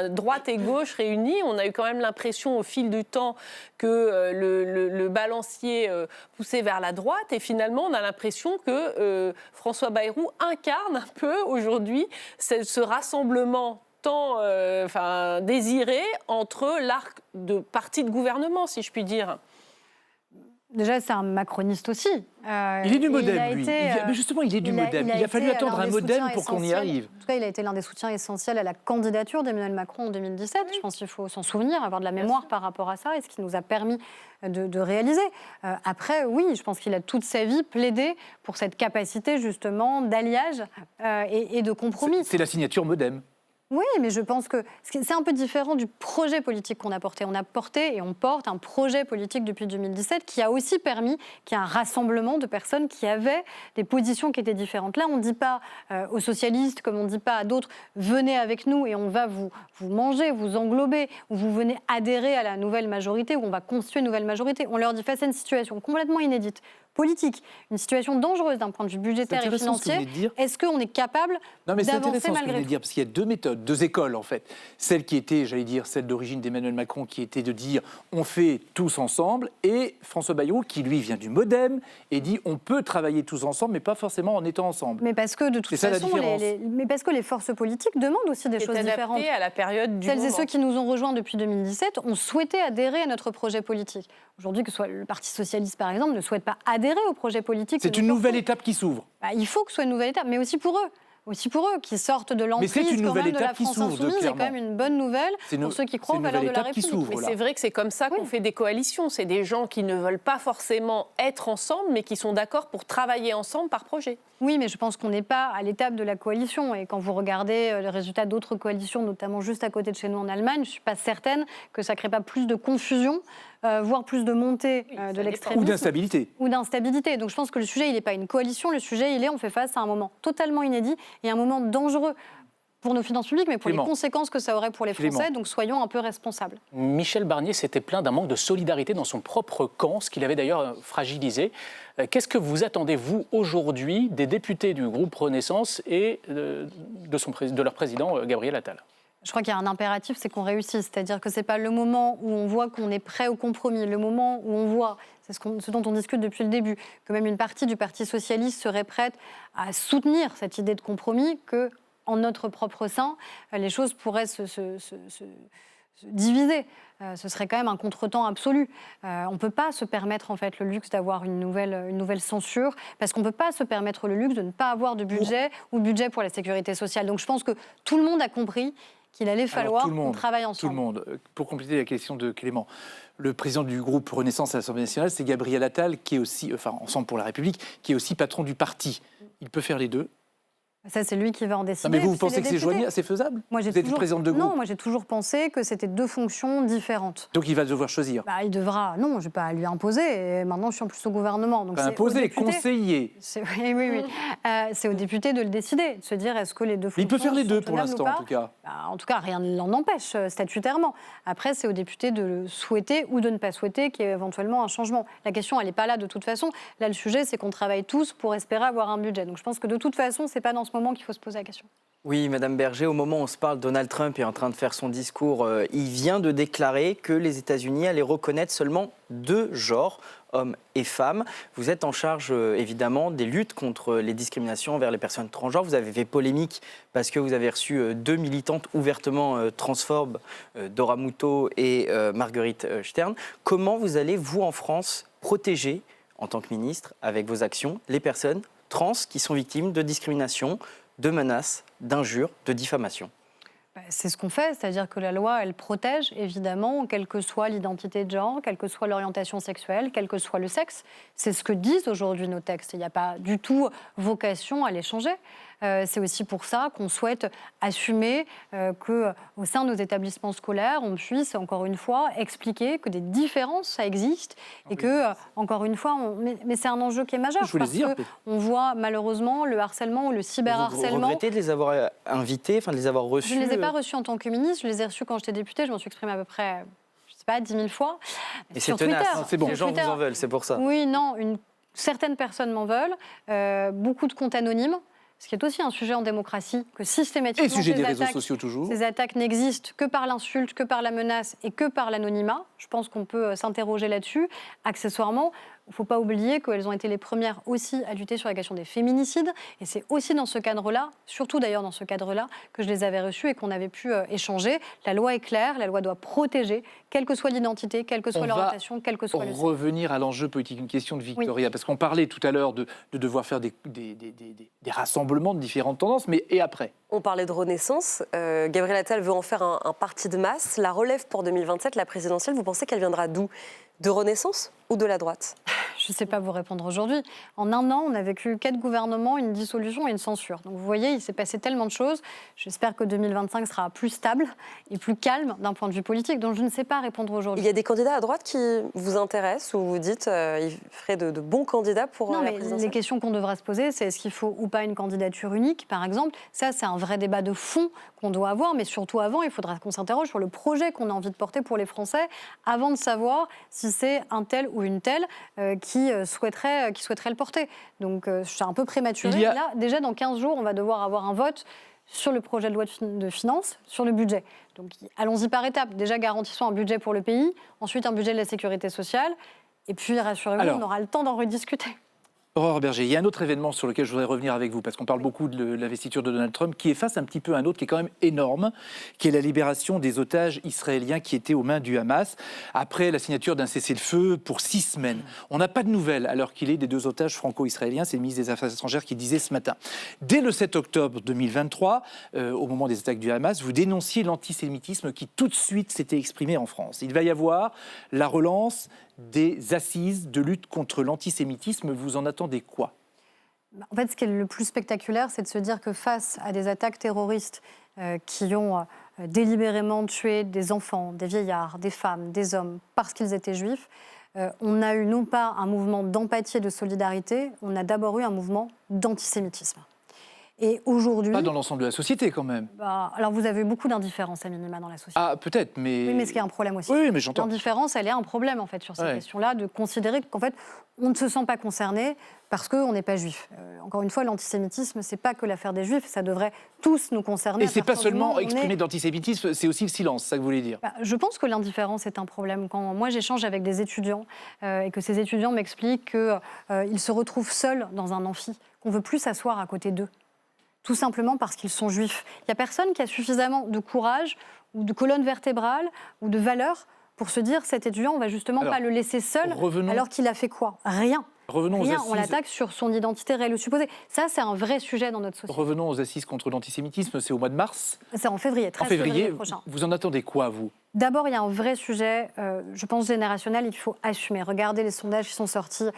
droite et gauche réunies? On a eu quand même l'impression au fil du temps que le balancier poussait vers la droite, et finalement, on a l'impression que François Bayrou incarne un peu aujourd'hui ce rassemblement tant désiré entre l'arc de parti de gouvernement, si je puis dire. Déjà, c'est un macroniste aussi. Il est du modem, lui. Mais justement, il est du modem. Il a fallu attendre un modem pour qu'on y arrive. En tout cas, il a été l'un des soutiens essentiels à la candidature d'Emmanuel Macron en 2017. Je pense qu'il faut s'en souvenir, avoir de la mémoire par rapport à ça, et ce qui nous a permis de réaliser. Après, oui, je pense qu'il a toute sa vie plaidé pour cette capacité, justement, d'alliage et de compromis. C'est la signature modem. Oui, mais je pense que c'est un peu différent du projet politique qu'on a porté. On a porté et on porte un projet politique depuis 2017 qui a aussi permis qu'il y ait un rassemblement de personnes qui avaient des positions qui étaient différentes. Là, on ne dit pas aux socialistes, comme on ne dit pas à d'autres, venez avec nous et on va vous manger, vous englober, ou vous venez adhérer à la nouvelle majorité, ou on va constituer une nouvelle majorité. On leur dit face à une situation complètement inédite, politique, une situation dangereuse d'un point de vue budgétaire et financier, est-ce qu'on est capable d'avancer malgré tout? Parce qu'il y a 2 méthodes, 2 écoles en fait. Celle qui était, j'allais dire, celle d'origine d'Emmanuel Macron, qui était de dire on fait tous ensemble, et François Bayrou qui lui vient du modem et dit on peut travailler tous ensemble, mais pas forcément en étant ensemble. Mais parce que de toute façon, mais parce que les forces politiques demandent aussi des choses différentes. À la période du Celles moment. Et ceux qui nous ont rejoints depuis 2017 ont souhaité adhérer à notre projet politique. Aujourd'hui, que ce soit le Parti socialiste par exemple, ne souhaite pas adhérer au projet politique. C'est une nouvelle étape qui s'ouvre. Il faut que ce soit une nouvelle étape, mais aussi pour eux. Aussi pour eux, qui sortent de l'emprise quand même de la France insoumise, c'est quand même une bonne nouvelle pour ceux qui croient aux valeurs de la République. Mais c'est vrai que c'est comme ça qu'on fait des coalitions. C'est des gens qui ne veulent pas forcément être ensemble, mais qui sont d'accord pour travailler ensemble par projet. Oui, mais je pense qu'on n'est pas à l'étape de la coalition. Et quand vous regardez les résultats d'autres coalitions, notamment juste à côté de chez nous en Allemagne, je ne suis pas certaine que ça ne crée pas plus de confusion, voire plus de montée de l'extrémisme. Ou d'instabilité. Ou d'instabilité. Donc je pense que le sujet, il n'est pas une coalition. Le sujet, on fait face à un moment totalement inédit et un moment dangereux pour nos finances publiques, mais pour les conséquences que ça aurait pour les Français. Donc soyons un peu responsables. Michel Barnier s'était plaint d'un manque de solidarité dans son propre camp, ce qu'il avait d'ailleurs fragilisé. Qu'est-ce que vous attendez, vous, aujourd'hui, des députés du groupe Renaissance et de leur président, Gabriel Attal? Je crois qu'il y a un impératif, c'est qu'on réussisse. C'est-à-dire que ce n'est pas le moment où on voit qu'on est prêt au compromis, le moment où on voit, c'est ce dont on discute depuis le début, que même une partie du Parti socialiste serait prête à soutenir cette idée de compromis, que en notre propre sein, les choses pourraient se diviser. Ce serait quand même un contretemps absolu. On ne peut pas se permettre en fait le luxe d'avoir une nouvelle censure, parce qu'on ne peut pas se permettre le luxe de ne pas avoir de budget ou budget pour la sécurité sociale. Donc je pense que tout le monde a compris qu'il allait falloir qu'on travaille ensemble. Tout le monde. Pour compléter la question de Clément, le président du groupe Renaissance à l'Assemblée nationale, c'est Gabriel Attal, qui est aussi, Ensemble pour la République, qui est aussi patron du parti. Il peut faire les deux. Ça, c'est lui qui va en décider. Non, mais vous pensez que c'est joignable, c'est faisable? Vous êtes présidente de groupe. Non, moi j'ai toujours pensé que c'était deux fonctions différentes. Donc il va devoir choisir. Il devra. Non, je ne vais pas lui imposer. Et maintenant, je suis en plus au gouvernement. Donc pas imposer, conseiller. Oui. C'est aux députés de le décider, de se dire est-ce que les deux fonctions. Il peut faire les deux pour l'instant, en tout cas. En tout cas, rien ne l'en empêche statutairement. Après, c'est aux députés de le souhaiter ou de ne pas souhaiter qu'il y ait éventuellement un changement. La question, elle n'est pas là de toute façon. Là, le sujet, c'est qu'on travaille tous pour espérer avoir un budget. Donc je pense que de toute façon, ce n'est pas dans ce moment qu'il faut se poser la question. Oui, Madame Berger, au moment où on se parle, Donald Trump est en train de faire son discours. Il vient de déclarer que les États-Unis allaient reconnaître seulement 2 genres, hommes et femmes. Vous êtes en charge, évidemment, des luttes contre les discriminations envers les personnes transgenres. Vous avez fait polémique parce que vous avez reçu 2 militantes ouvertement transphobes, Dora Muto et Marguerite Stern. Comment vous allez, vous, en France, protéger, en tant que ministre, avec vos actions, les personnes trans qui sont victimes de discrimination, de menaces, d'injures, de diffamation? C'est ce qu'on fait, c'est-à-dire que la loi, elle protège, évidemment, quelle que soit l'identité de genre, quelle que soit l'orientation sexuelle, quel que soit le sexe. C'est ce que disent aujourd'hui nos textes. Il n'y a pas du tout vocation à les changer. C'est aussi pour ça qu'on souhaite assumer qu'au sein de nos établissements scolaires, on puisse, encore une fois, expliquer que des différences, ça existe et que, encore une fois, mais c'est un enjeu qui est majeur. On voit malheureusement le harcèlement ou le cyberharcèlement. Vous regrettez de les avoir invités, de les avoir reçus? Je ne les ai pas reçus en tant que ministre, je les ai reçus quand j'étais députée, je m'en suis exprimée à peu près, je ne sais pas, 10 000 fois. Et c'est tenace, c'est bon. Les gens vous en veulent, c'est pour ça. Oui, non, certaines personnes m'en veulent, beaucoup de comptes anonymes. Ce qui est aussi un sujet en démocratie, que systématiquement, et sujet des réseaux sociaux toujours. Ces attaques n'existent que par l'insulte, que par la menace et que par l'anonymat. Je pense qu'on peut s'interroger là-dessus. Accessoirement, il ne faut pas oublier qu'elles ont été les premières aussi à lutter sur la question des féminicides. Et c'est aussi dans ce cadre-là, surtout d'ailleurs dans ce cadre-là, que je les avais reçues et qu'on avait pu échanger. La loi est claire, la loi doit protéger, quelle que soit l'identité, quelle que soit l'orientation, quel que soit le sexe. Revenir à l'enjeu politique, une question de Victoria, parce qu'on parlait tout à l'heure de devoir faire des rassemblements de différentes tendances, mais et après? On parlait de Renaissance. Gabriel Attal veut en faire un parti de masse. La relève pour 2027, la présidentielle, vous pensez qu'elle viendra d'où? De Renaissance ou de la droite? Je ne sais pas vous répondre aujourd'hui. En un an, on a vécu 4 gouvernements, une dissolution et une censure. Donc vous voyez, il s'est passé tellement de choses. J'espère que 2025 sera plus stable et plus calme d'un point de vue politique. Donc je ne sais pas répondre aujourd'hui. Il y a des candidats à droite qui vous intéressent ou vous dites il ferait de bons candidats pour la présidentielle? Les questions qu'on devra se poser, c'est est-ce qu'il faut ou pas une candidature unique, par exemple? Ça, c'est un vrai débat de fond qu'on doit avoir. Mais surtout avant, il faudra qu'on s'interroge sur le projet qu'on a envie de porter pour les Français avant de savoir si c'est un tel ou une telle qui souhaiterait le porter. Donc c'est un peu prématuré. Là, déjà, dans 15 jours, on va devoir avoir un vote sur le projet de loi de finances, sur le budget. Donc allons-y par étapes. Déjà, garantissons un budget pour le pays, ensuite un budget de la sécurité sociale, et puis rassurez-vous, on aura le temps d'en rediscuter. Aurore Berger, il y a un autre événement sur lequel je voudrais revenir avec vous, parce qu'on parle beaucoup de l'investiture de Donald Trump, qui est face un petit peu à un autre qui est quand même énorme, qui est la libération des otages israéliens qui étaient aux mains du Hamas, après la signature d'un cessez-le-feu pour 6 semaines. On n'a pas de nouvelles, à l'heure qu'il est, des 2 otages franco-israéliens, c'est le ministre des Affaires étrangères qui disait ce matin. Dès le 7 octobre 2023, au moment des attaques du Hamas, vous dénonciez l'antisémitisme qui tout de suite s'était exprimé en France. Il va y avoir la relance des assises de lutte contre l'antisémitisme. Vous en attendez quoi? En fait, ce qui est le plus spectaculaire, c'est de se dire que face à des attaques terroristes qui ont délibérément tué des enfants, des vieillards, des femmes, des hommes, parce qu'ils étaient juifs, on a eu non pas un mouvement d'empathie et de solidarité, on a d'abord eu un mouvement d'antisémitisme. Et aujourd'hui... Pas dans l'ensemble de la société, quand même. Alors, vous avez beaucoup d'indifférence, à minima, dans la société. Ah, peut-être, mais... Oui, mais ce qui est un problème aussi. Oui, mais j'entends. L'indifférence, elle est un problème, en fait, sur ces questions-là, de considérer qu'en fait, on ne se sent pas concerné parce qu'on n'est pas juif. Encore une fois, l'antisémitisme, c'est pas que l'affaire des juifs, ça devrait tous nous concerner. Et c'est pas seulement exprimer d'antisémitisme, c'est aussi le silence, c'est ça que vous voulez dire? Je pense que l'indifférence est un problème. Quand moi, j'échange avec des étudiants et que ces étudiants m'expliquent qu'ils se retrouvent seuls dans un amphi, qu'on ne veut plus s'asseoir à côté d'eux. tout simplement parce qu'ils sont juifs. Il n'y a personne qui a suffisamment de courage ou de colonne vertébrale ou de valeur pour se dire cet étudiant, on va justement pas le laisser seul alors qu'il a fait quoi? Rien. Revenons aux assises. On l'attaque sur son identité réelle ou supposée. Ça, c'est un vrai sujet dans notre société. Revenons aux assises contre l'antisémitisme, c'est au mois de mars. C'est en février, 13 février prochain. Vous en attendez quoi, vous? D'abord, il y a un vrai sujet, je pense générationnel, il faut assumer. Regardez les sondages qui sont sortis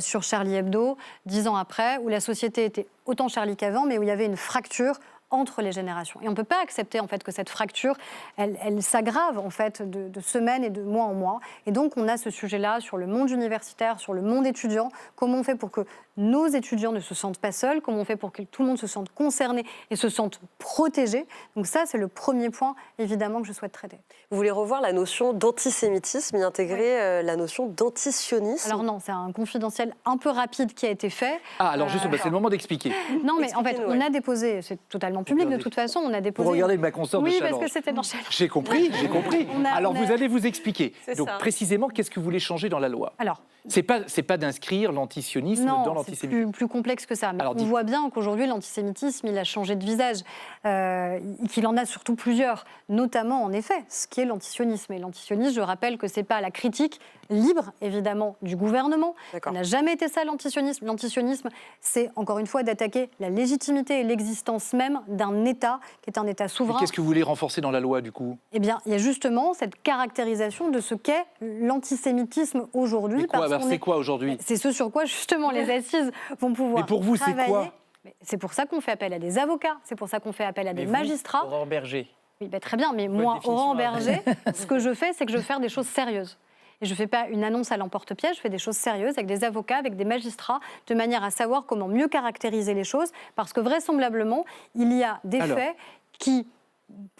sur Charlie Hebdo, 10 ans après, où la société était autant Charlie qu'avant, mais où il y avait une fracture entre les générations. Et on ne peut pas accepter en fait que cette fracture, elle s'aggrave en fait de semaine et de mois en mois. Et donc on a ce sujet-là sur le monde universitaire, sur le monde étudiant. Comment on fait pour que nos étudiants ne se sentent pas seuls? Comment on fait pour que tout le monde se sente concerné et se sente protégé? Donc ça, c'est le premier point évidemment que je souhaite traiter. Vous voulez revoir la notion d'antisémitisme, y intégrer la notion d'antisionisme? Alors non, c'est un confidentiel un peu rapide qui a été fait. Ah, alors juste, c'est le moment d'expliquer. Non, mais en fait, on a déposé, c'est totalement public de toute façon, on a déposé... Pour regarder ma consort de Oui, Challenge. parce que c'était dans Challenge. J'ai compris. Alors vous allez vous expliquer. Donc précisément, qu'est-ce que vous voulez changer dans la loi? Alors, c'est pas d'inscrire l'antisionisme dans l'antisémitisme. Non, c'est plus complexe que ça. Mais on voit bien qu'aujourd'hui, l'antisémitisme, il a changé de visage, qu'il en a surtout plusieurs, notamment, en effet, ce qui est l'antisionisme. Et l'antisionisme, je rappelle que c'est pas la critique libre, évidemment, du gouvernement. Ça n'a jamais été ça, l'antisionisme. L'antisionisme, c'est, encore une fois, d'attaquer la légitimité et l'existence même d'un État, qui est un État souverain. Qu'est-ce que vous voulez renforcer dans la loi, du coup? Eh bien, il y a justement cette caractérisation de ce qu'est l'antisémitisme aujourd'hui. C'est quoi aujourd'hui? C'est ce sur quoi, justement, les assises vont pouvoir Mais pour vous, travailler. c'est quoi? C'est pour ça qu'on fait appel à des avocats, c'est pour ça qu'on fait appel à des magistrats. Aurore Berger. Oui, très bien, mais moi, Aurore Berger, ce que je fais, c'est que je fais des choses sérieuses. Et je ne fais pas une annonce à l'emporte-pièce, je fais des choses sérieuses avec des avocats, avec des magistrats, de manière à savoir comment mieux caractériser les choses, parce que vraisemblablement, il y a des faits qui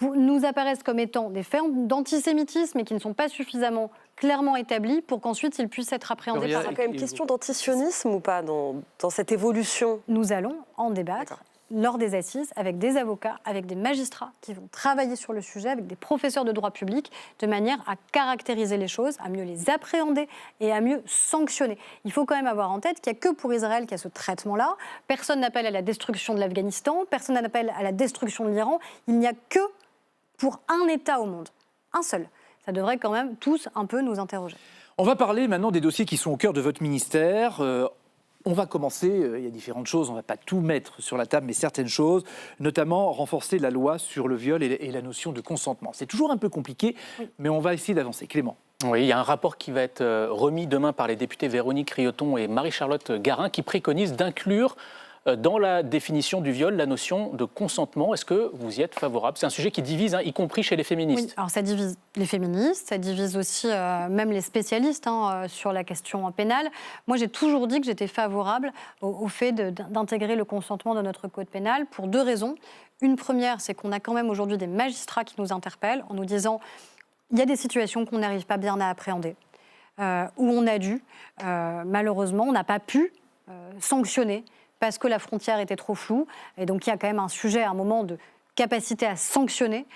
nous apparaissent comme étant des faits d'antisémitisme et qui ne sont pas suffisamment clairement établis pour qu'ensuite ils puissent être appréhendés par... Il y a quand même une question d'antisionisme ou pas dans cette évolution? Nous allons en débattre lors des assises avec des avocats, avec des magistrats qui vont travailler sur le sujet, avec des professeurs de droit public, de manière à caractériser les choses, à mieux les appréhender et à mieux sanctionner. Il faut quand même avoir en tête qu'il n'y a que pour Israël qu'il y a ce traitement-là. Personne n'appelle à la destruction de l'Afghanistan, personne n'appelle à la destruction de l'Iran. Il n'y a que pour un État au monde, un seul. Ça devrait quand même tous un peu nous interroger. On va parler maintenant des dossiers qui sont au cœur de votre ministère. On va commencer, il y a différentes choses, on ne va pas tout mettre sur la table, mais certaines choses, notamment renforcer la loi sur le viol et la notion de consentement. C'est toujours un peu compliqué, mais on va essayer d'avancer. Clément. Oui, il y a un rapport qui va être remis demain par les députés Véronique Rioton et Marie-Charlotte Garin qui préconise d'inclure dans la définition du viol la notion de consentement. Est-ce que vous y êtes favorable? C'est un sujet qui divise, y compris chez les féministes. Oui, alors ça divise les féministes, ça divise aussi même les spécialistes sur la question pénale. Moi, j'ai toujours dit que j'étais favorable au fait d'intégrer le consentement dans notre code pénal pour deux raisons. Une première, c'est qu'on a quand même aujourd'hui des magistrats qui nous interpellent en nous disant il y a des situations qu'on n'arrive pas bien à appréhender, où on a dû, malheureusement, on n'a pas pu sanctionner parce que la frontière était trop floue. Et donc, il y a quand même un sujet, à un moment, de capacité à sanctionner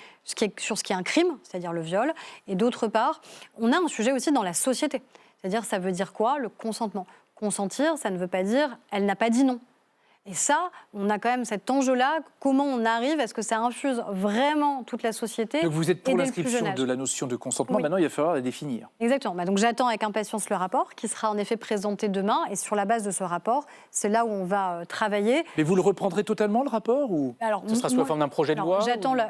sur ce qui est un crime, c'est-à-dire le viol. Et d'autre part, on a un sujet aussi dans la société. C'est-à-dire, ça veut dire quoi, le consentement? Consentir, ça ne veut pas dire « elle n'a pas dit non ». Et ça, on a quand même cet enjeu-là. Comment on arrive à ce que ça infuse vraiment toute la société? Donc vous êtes pour l'inscription de la notion de consentement. Oui. Maintenant, il va falloir la définir. Exactement. Donc j'attends avec impatience le rapport qui sera en effet présenté demain. Et sur la base de ce rapport, c'est là où on va travailler. Mais vous le reprendrez totalement, le rapport ou... Alors, ce sera sous la forme d'un projet de loi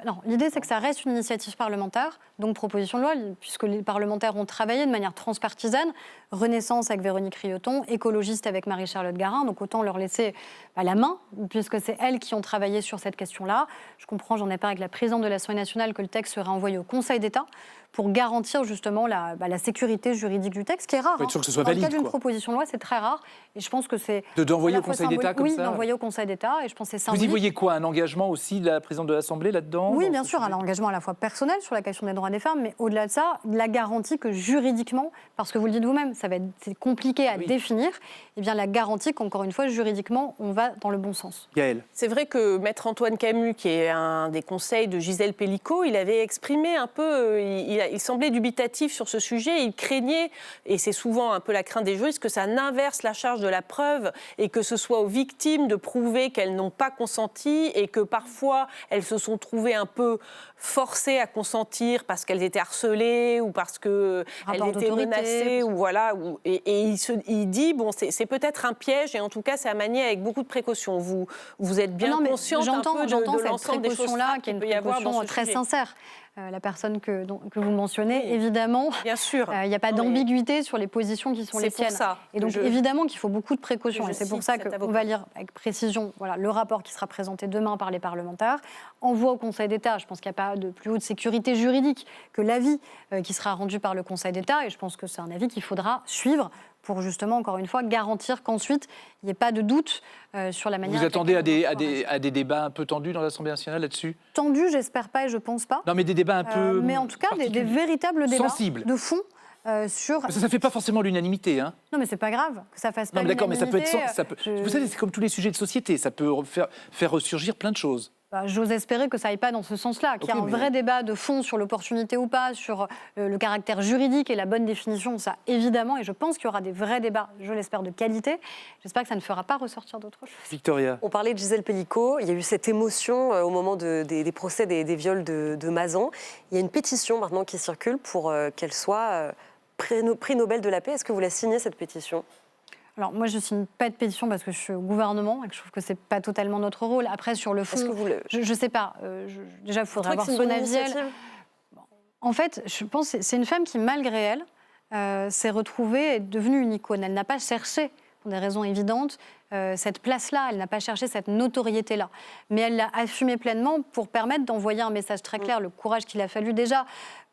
Non, l'idée, c'est que ça reste une initiative parlementaire, donc proposition de loi, puisque les parlementaires ont travaillé de manière transpartisane. Renaissance avec Véronique Rioton, écologiste avec Marie-Charlotte Garin. Donc autant leur laisser la main, puisque c'est elles qui ont travaillé sur cette question-là. Je comprends, j'en ai parlé avec la présidente de l'Assemblée nationale, que le texte serait envoyé au Conseil d'État pour garantir justement la sécurité juridique du texte, qui est rare. Faut être sûr que ce soit valide. Dans le cas d'une proposition de loi, c'est très rare. Et je pense que c'est... D'envoyer au Conseil d'État comme ça? Oui, d'envoyer au Conseil d'État. Et je pense que c'est symbolique. Vous y voyez quoi? Un engagement aussi de la présidente de l'Assemblée là-dedans? Oui, bien sûr, un engagement à la fois personnel sur la question des droits des femmes, mais au-delà de ça, la garantie que juridiquement, parce que vous le dites vous-même, c'est compliqué à définir, eh bien la garantie qu'encore une fois, juridiquement, on va dans le bon sens. Gaëlle. C'est vrai que Maître Antoine Camus, qui est un des conseils de Gisèle Pellicot, il avait exprimé un peu, il il semblait dubitatif sur ce sujet. Il craignait, et c'est souvent un peu la crainte des juristes, que ça n'inverse la charge de la preuve et que ce soit aux victimes de prouver qu'elles n'ont pas consenti et que parfois elles se sont trouvées un peu forcées à consentir parce qu'elles étaient harcelées ou parce qu'elles étaient menacées. Ou voilà, il dit, bon, c'est peut-être un piège et en tout cas, c'est à manier avec beaucoup de précautions. Vous êtes bien consciente un peu de l'ensemble des choses-là qu'il peut y avoir dans ce très sujet. Sincère. La personne que vous mentionnez, évidemment, bien sûr. Il n'y a pas d'ambiguïté sur les positions qui sont les siennes. Et donc, évidemment qu'il faut beaucoup de précautions. Et c'est pour ça qu'on va lire avec précision le rapport qui sera présenté demain par les parlementaires. Envoi au Conseil d'État. Je pense qu'il n'y a pas de plus haute sécurité juridique que l'avis qui sera rendu par le Conseil d'État. Et je pense que c'est un avis qu'il faudra suivre pour justement, encore une fois, garantir qu'ensuite, il n'y ait pas de doute sur la manière... Vous attendez à des débats un peu tendus dans l'Assemblée nationale là-dessus ? Tendus, j'espère pas et je pense pas. Non, mais des débats un peu mais en tout cas, des véritables débats sensibles. De fond sur... Ça ne fait pas forcément l'unanimité. Hein. Non, mais c'est pas grave que ça fasse pas l'unanimité. D'accord, mais ça peut être... Vous savez, c'est comme tous les sujets de société. Ça peut faire ressurgir plein de choses. J'ose espérer que ça n'aille pas dans ce sens-là, qu'il y ait un vrai débat de fond sur l'opportunité ou pas, sur le caractère juridique et la bonne définition, ça évidemment, et je pense qu'il y aura des vrais débats, je l'espère, de qualité. J'espère que ça ne fera pas ressortir d'autres choses. Victoria. On parlait de Gisèle Pelicot, il y a eu cette émotion au moment des procès des viols de Mazan. Il y a une pétition maintenant qui circule pour qu'elle soit prix Nobel de la paix. Est-ce que vous la signez, cette pétition ? Alors moi, je ne signe pas de pétition parce que je suis au gouvernement et que je trouve que ce n'est pas totalement notre rôle. Après, sur le fond, je ne sais pas. Déjà, il faudrait avoir son avis. En fait, je pense que c'est une femme qui, malgré elle, s'est retrouvée, est devenue une icône. Elle n'a pas cherché, pour des raisons évidentes, cette place-là. Elle n'a pas cherché cette notoriété-là. Mais elle l'a assumée pleinement pour permettre d'envoyer un message très clair, le courage qu'il a fallu déjà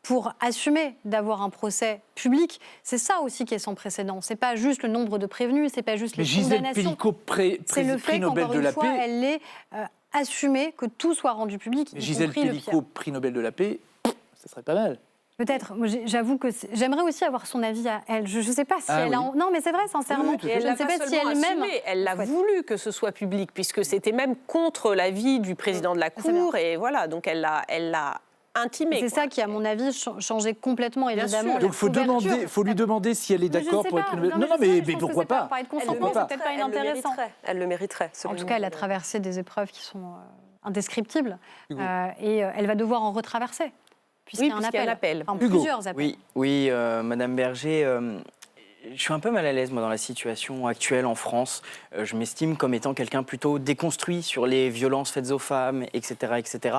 pour assumer d'avoir un procès public. C'est ça aussi qui est sans précédent. C'est pas juste le nombre de prévenus, c'est pas juste les condamnations. Gisèle Pelicot, c'est le fait prix Nobel de la fois, paix. Elle l'ait assumé, que tout soit rendu public. Gisèle Pelicot, prix Nobel de la paix, ça serait pas mal. Peut-être. J'avoue que j'aimerais aussi avoir son avis à elle. Je ne sais pas si elle a... Non, mais c'est vrai, sincèrement. Oui, je ne sais pas si elle-même... Elle l'a voulu que ce soit public, puisque c'était même contre l'avis du président de la Cour. Et voilà, donc elle l'a intimé. C'est ça qui, à mon avis, changé complètement, évidemment. Donc il faut lui demander si elle est d'accord pour être... Non, mais pourquoi pas. C'est peut-être pas inintéressant. Elle le mériterait. En tout cas, elle a traversé des épreuves qui sont indescriptibles. Et elle va devoir en retraverser. Puisqu'il y a un appel. Enfin, plusieurs appels. Oui, Madame Berger, je suis un peu mal à l'aise, moi, dans la situation actuelle en France. Je m'estime comme étant quelqu'un plutôt déconstruit sur les violences faites aux femmes, etc., etc.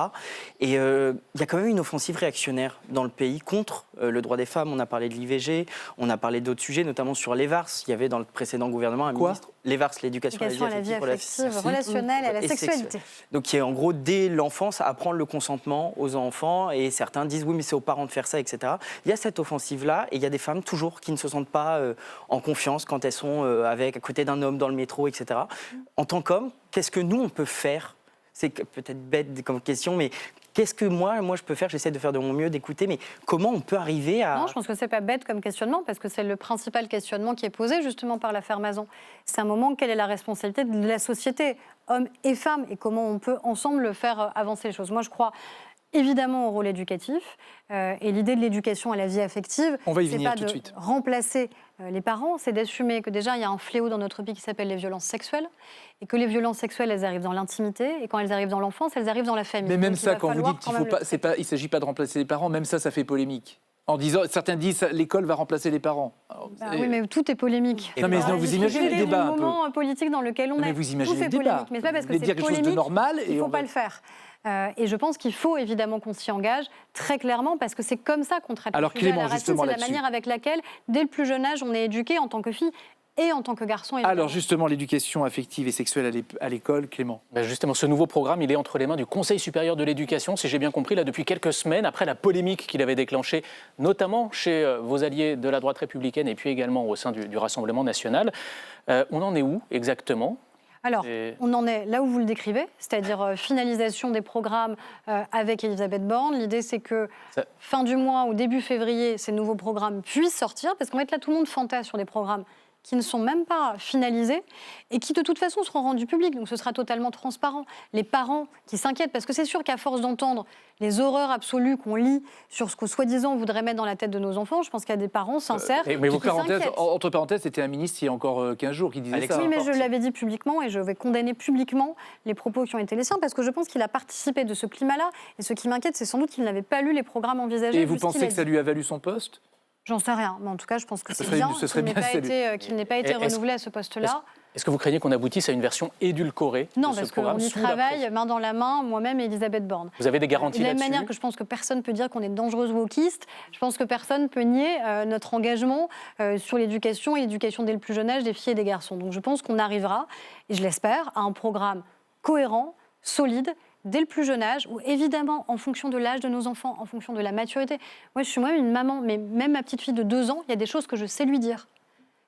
Et il y a quand même une offensive réactionnaire dans le pays contre le droit des femmes. On a parlé de l'IVG, on a parlé d'autres sujets, notamment sur l'EVARS. Il y avait dans le précédent gouvernement un ministre... L'EVARS, l'éducation à la vie affective, relationnelle et à la sexualité. Donc, qui est en gros, dès l'enfance, apprendre le consentement aux enfants. Et certains disent, oui, mais c'est aux parents de faire ça, etc. Il y a cette offensive-là, et il y a des femmes, toujours, qui ne se sentent pas en confiance quand elles sont à côté d'un homme dans le métro, etc. En tant qu'homme, qu'est-ce que nous, on peut faire ? C'est peut-être bête comme question, mais qu'est-ce que moi je peux faire ? J'essaie de faire de mon mieux, d'écouter, mais comment on peut arriver à... Non, je pense que c'est pas bête comme questionnement, parce que c'est le principal questionnement qui est posé justement par l'affaire Mazan. C'est un moment, quelle est la responsabilité de la société, hommes et femmes, et comment on peut ensemble faire avancer les choses. Moi, je crois évidemment au rôle éducatif, et l'idée de l'éducation à la vie affective, c'est pas de remplacer les parents, c'est d'assumer que déjà il y a un fléau dans notre pays qui s'appelle les violences sexuelles, et que les violences sexuelles, elles arrivent dans l'intimité, et quand elles arrivent dans l'enfance, elles arrivent dans la famille. Mais même ça, quand vous dites qu'il faut pas, il ne s'agit pas de remplacer les parents, même ça fait polémique. En disant, certains disent l'école va remplacer les parents. Alors, oui, mais tout est polémique. Non, mais vous imaginez le débat un peu. C'est le moment politique dans lequel on est. Mais vous imaginez le débat. Polémique. Mais c'est pas parce que c'est polémique qu'il ne faut pas le faire. Et je pense qu'il faut évidemment qu'on s'y engage très clairement, parce que c'est comme ça qu'on traite le sujet à la racine. C'est la manière avec laquelle, dès le plus jeune âge, on est éduqué en tant que fille et en tant que garçon. Évidemment. Alors justement, l'éducation affective et sexuelle à l'école, Clément. Justement, ce nouveau programme, il est entre les mains du Conseil supérieur de l'éducation, si j'ai bien compris, là, depuis quelques semaines, après la polémique qu'il avait déclenchée, notamment chez vos alliés de la droite républicaine et puis également au sein du Rassemblement national. On en est où exactement ? Alors, on en est là où vous le décrivez, c'est-à-dire finalisation des programmes avec Elisabeth Borne. L'idée, c'est que fin du mois ou début février, ces nouveaux programmes puissent sortir, parce qu'en fait, là, tout le monde fantasme sur des programmes qui ne sont même pas finalisés et qui de toute façon seront rendus publics, donc ce sera totalement transparent. Les parents qui s'inquiètent, parce que c'est sûr qu'à force d'entendre les horreurs absolues qu'on lit sur ce que soi-disant on voudrait mettre dans la tête de nos enfants, je pense qu'il y a des parents sincères mais qui s'inquiètent. entre parenthèses, c'était un ministre il y a encore 15 jours qui disait ça. Oui, mais je l'avais dit publiquement et je vais condamner publiquement les propos qui ont été les siens parce que je pense qu'il a participé de ce climat-là. Et ce qui m'inquiète, c'est sans doute qu'il n'avait pas lu les programmes envisagés. Et vous pensez que ça lui a valu son poste ? J'en sais rien, mais en tout cas, je pense que c'est bien qu'il n'ait pas été renouvelé à ce poste-là. Est-ce que vous craignez qu'on aboutisse à une version édulcorée de ce programme ? Non, parce qu'on y travaille main dans la main, moi-même et Elisabeth Borne. Vous avez des garanties là-dessus ? De la même manière que je pense que personne ne peut dire qu'on est de dangereuses wokistes, je pense que personne ne peut nier notre engagement sur l'éducation et l'éducation dès le plus jeune âge des filles et des garçons. Donc je pense qu'on arrivera, et je l'espère, à un programme cohérent, solide, dès le plus jeune âge, où évidemment, en fonction de l'âge de nos enfants, en fonction de la maturité, moi je suis moi-même une maman, mais même ma petite fille de 2 ans, il y a des choses que je sais lui dire.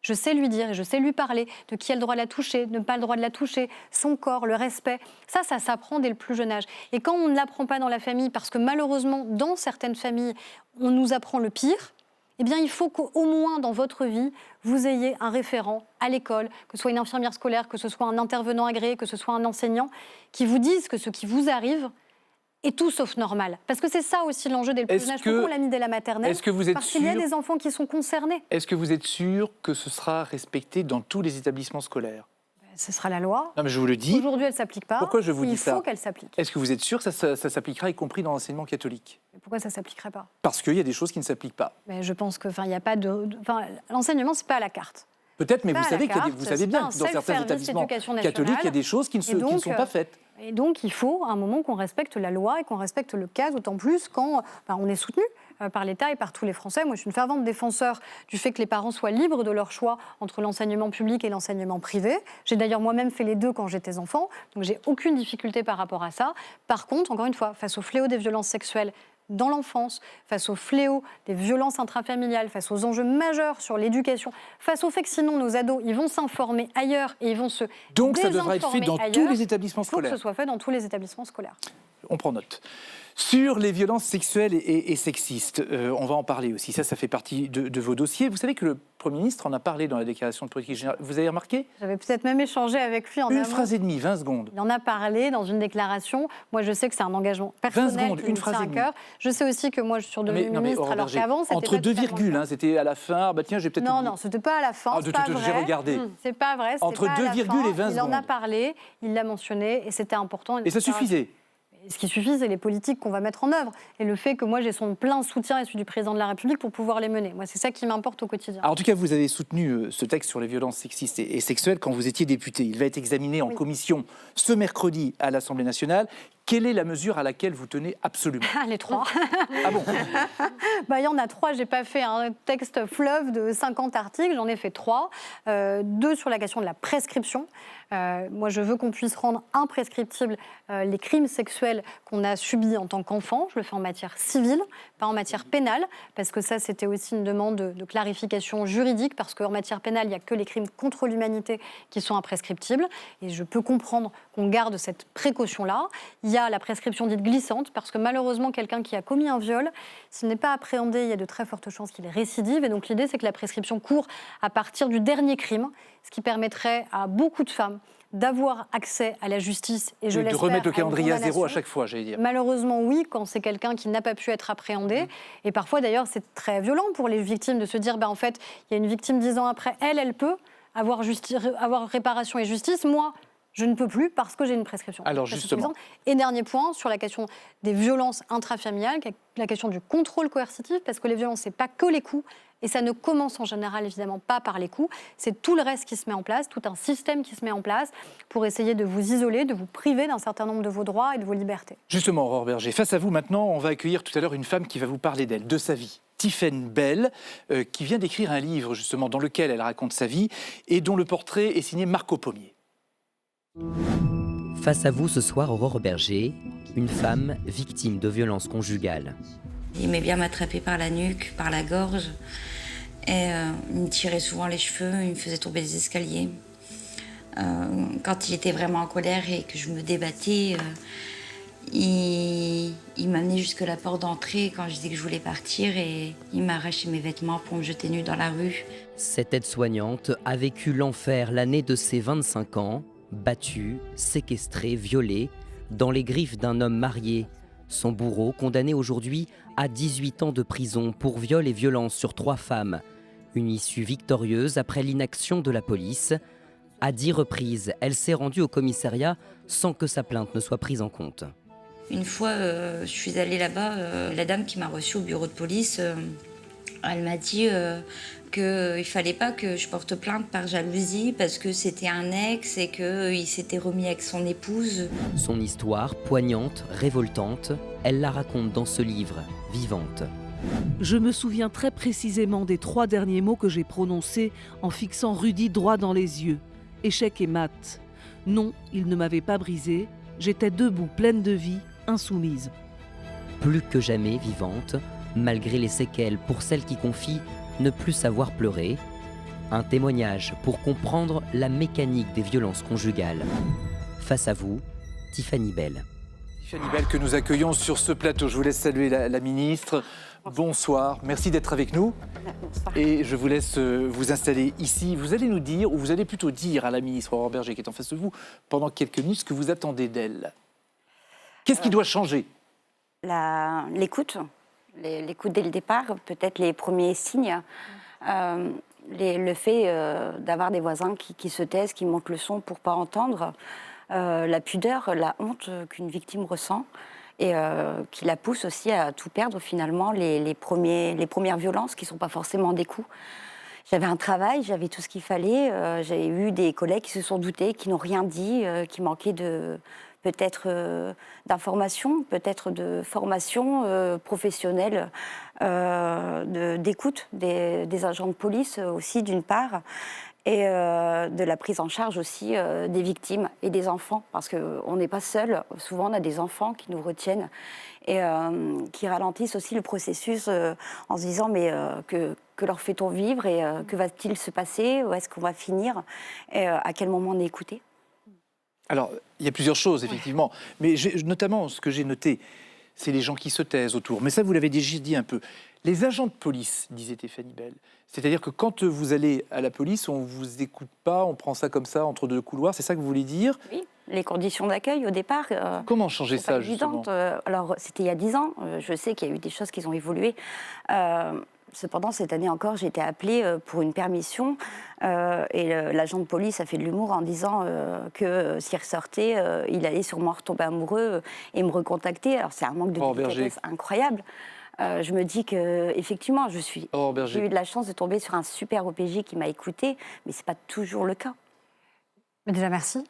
Je sais lui dire et je sais lui parler de qui a le droit de la toucher, de ne pas le droit de la toucher, son corps, le respect. Ça s'apprend dès le plus jeune âge. Et quand on ne l'apprend pas dans la famille, parce que malheureusement, dans certaines familles, on nous apprend le pire, eh bien, il faut qu'au moins dans votre vie, vous ayez un référent à l'école, que ce soit une infirmière scolaire, que ce soit un intervenant agréé, que ce soit un enseignant, qui vous dise que ce qui vous arrive est tout sauf normal. Parce que c'est ça aussi l'enjeu dès le plus jeune âge. Pourquoi on l'a mis dès la maternelle ? Parce qu'il y a des enfants qui sont concernés. Est-ce que vous êtes sûr que ce sera respecté dans tous les établissements scolaires ? Ce sera la loi. Non, mais je vous le dis. Aujourd'hui, elle ne s'applique pas. Pourquoi je vous dis ça ? Il faut qu'elle s'applique. Est-ce que vous êtes sûr que ça s'appliquera, y compris dans l'enseignement catholique ? Mais pourquoi ça ne s'appliquerait pas ? Parce qu'il y a des choses qui ne s'appliquent pas. Mais je pense que, il n'y a pas de. L'enseignement, c'est pas à la carte. Peut-être, mais vous savez bien que dans certains établissements catholiques, il y a des choses qui ne sont pas faites. Et donc, il faut à un moment qu'on respecte la loi et qu'on respecte le cas, d'autant plus quand on est soutenu par l'État et par tous les Français. Moi, je suis une fervente défenseur du fait que les parents soient libres de leur choix entre l'enseignement public et l'enseignement privé. J'ai d'ailleurs moi-même fait les deux quand j'étais enfant, donc j'ai aucune difficulté par rapport à ça. Par contre, encore une fois, face au fléau des violences sexuelles dans l'enfance, face au fléau des violences intrafamiliales, face aux enjeux majeurs sur l'éducation, face au fait que sinon nos ados, ils vont s'informer ailleurs et ils vont se Donc ça devra être fait dans tous les établissements scolaires. Il faut que ce soit fait dans tous les établissements scolaires. On prend note. Sur les violences sexuelles et sexistes, on va en parler aussi. Ça fait partie de vos dossiers. Vous savez que le Premier ministre en a parlé dans la déclaration de politique générale. Vous avez remarqué ? J'avais peut-être même échangé avec lui en Une phrase et demie, 20 secondes. Il en a parlé dans une déclaration. Moi, je sais que c'est un engagement personnel 20 secondes, qui me tient à cœur. Je sais aussi que moi, je suis sur devenue ministre, alors qu'avant, c'était entre deux virgules, c'était à la fin. Bah tiens, j'ai peut-être oublié. Non, c'était pas à la fin. C'est pas vrai. J'ai regardé. C'est pas vrai. Entre 2 virgules et 20 secondes. Il en a parlé, il l'a mentionné, et c'était important. Et ça suffisait. Ce qui suffit, c'est les politiques qu'on va mettre en œuvre et le fait que moi, j'ai son plein soutien et celui du président de la République pour pouvoir les mener. Moi, c'est ça qui m'importe au quotidien. Alors, en tout cas, vous avez soutenu ce texte sur les violences sexistes et sexuelles quand vous étiez député. Il va être examiné en commission ce mercredi à l'Assemblée nationale. Quelle est la mesure à laquelle vous tenez absolument ? Les 3. Ah bon ? Il y en a 3. Je n'ai pas fait un texte fleuve de 50 articles. J'en ai fait 3. 2 sur la question de la prescription. Moi, je veux qu'on puisse rendre imprescriptibles les crimes sexuels qu'on a subis en tant qu'enfant. Je le fais en matière civile, pas en matière pénale, parce que ça, c'était aussi une demande de clarification juridique, parce qu'en matière pénale, il n'y a que les crimes contre l'humanité qui sont imprescriptibles. Et je peux comprendre qu'on garde cette précaution-là. Il y a la prescription dite glissante, parce que malheureusement, quelqu'un qui a commis un viol, s'il n'est pas appréhendé, il y a de très fortes chances qu'il récidive. Et donc l'idée, c'est que la prescription court à partir du dernier crime, ce qui permettrait à beaucoup de femmes d'avoir accès à la justice et je l'espère de remettre le calendrier à zéro à condamnation. chaque fois, j'allais dire. Malheureusement, oui, quand c'est quelqu'un qui n'a pas pu être appréhendé. Et parfois, d'ailleurs, c'est très violent pour les victimes de se dire, en fait, il y a une victime 10 ans après, elle peut avoir réparation et justice. Moi, je ne peux plus parce que j'ai une prescription. Alors justement. Et dernier point, sur la question des violences intrafamiliales, la question du contrôle coercitif, parce que les violences, ce n'est pas que les coups, et ça ne commence en général évidemment pas par les coups, c'est tout le reste qui se met en place, tout un système qui se met en place pour essayer de vous isoler, de vous priver d'un certain nombre de vos droits et de vos libertés. Justement, Aurore Berger, face à vous maintenant, on va accueillir tout à l'heure une femme qui va vous parler d'elle, de sa vie. Tiphaine Bell, qui vient d'écrire un livre justement dans lequel elle raconte sa vie et dont le portrait est signé Marco Pommier. Face à vous ce soir, Aurore Berger, une femme victime de violences conjugales. Il aimait bien m'attraper par la nuque, par la gorge, et il me tirait souvent les cheveux, il me faisait tomber les escaliers. Quand il était vraiment en colère et que je me débattais, Il m'a amené jusque la porte d'entrée quand je disais que je voulais partir et il m'a arraché mes vêtements pour me jeter nue dans la rue. Cette aide-soignante a vécu l'enfer l'année de ses 25 ans, battue, séquestrée, violée, dans les griffes d'un homme marié. Son bourreau, condamné aujourd'hui à 18 ans de prison pour viol et violence sur 3 femmes. Une issue victorieuse après l'inaction de la police. À 10 reprises, elle s'est rendue au commissariat sans que sa plainte ne soit prise en compte. Une fois, je suis allée là-bas, la dame qui m'a reçue au bureau de police, elle m'a dit qu'il ne fallait pas que je porte plainte par jalousie parce que c'était un ex et qu'il s'était remis avec son épouse. Son histoire, poignante, révoltante, elle la raconte dans ce livre, Vivante. Je me souviens très précisément des 3 derniers mots que j'ai prononcés en fixant Rudy droit dans les yeux. Échec et mat. Non, il ne m'avait pas brisée. J'étais debout, pleine de vie, insoumise. Plus que jamais vivante, malgré les séquelles pour celle qui confie ne plus savoir pleurer. Un témoignage pour comprendre la mécanique des violences conjugales. Face à vous, Tiffany Bell. Tiffany Bell que nous accueillons sur ce plateau. Je vous laisse saluer la ministre. Bonsoir, merci d'être avec nous. Bonsoir. Et je vous laisse vous installer ici. Vous allez nous dire, ou vous allez plutôt dire à la ministre Aurore Bergé qui est en face de vous, pendant quelques minutes, ce que vous attendez d'elle. Qu'est-ce qui doit changer? L'écoute. L'écoute dès le départ, peut-être les premiers signes. Le fait d'avoir des voisins qui se taisent, qui montent le son pour ne pas entendre. La pudeur, la honte qu'une victime ressent. Et qui la pousse aussi à tout perdre finalement, les premières violences qui ne sont pas forcément des coups. J'avais un travail, j'avais tout ce qu'il fallait, j'avais eu des collègues qui se sont doutés, qui n'ont rien dit, qui manquaient peut-être d'informations, peut-être de formation professionnelle, d'écoute des agents de police aussi d'une part, et de la prise en charge aussi des victimes et des enfants, parce qu'on n'est pas seul. Souvent, on a des enfants qui nous retiennent et qui ralentissent aussi le processus en se disant mais que leur fait-on vivre et que va-t-il se passer, où est-ce qu'on va finir et à quel moment on est écouté. Alors, il y a plusieurs choses, effectivement, mais notamment ce que j'ai noté, c'est les gens qui se taisent autour. Mais ça, vous l'avez déjà dit un peu. Les agents de police, disait Tiffany Bell, c'est-à-dire que quand vous allez à la police, on ne vous écoute pas, on prend ça comme ça entre 2 couloirs, c'est ça que vous voulez dire? Oui, les conditions d'accueil au départ. Comment changer ça, justement? Alors, c'était il y a 10 ans, je sais qu'il y a eu des choses qui ont évolué. Cependant, cette année encore, j'ai été appelée pour une permission et l'agent de police a fait de l'humour en disant que s'il ressortait, il allait sûrement retomber amoureux et me recontacter. Alors, c'est un manque de délicatesse incroyable. Je me dis qu'effectivement, j'ai eu de la chance de tomber sur un super OPJ qui m'a écoutée, mais ce n'est pas toujours le cas. Mais déjà, merci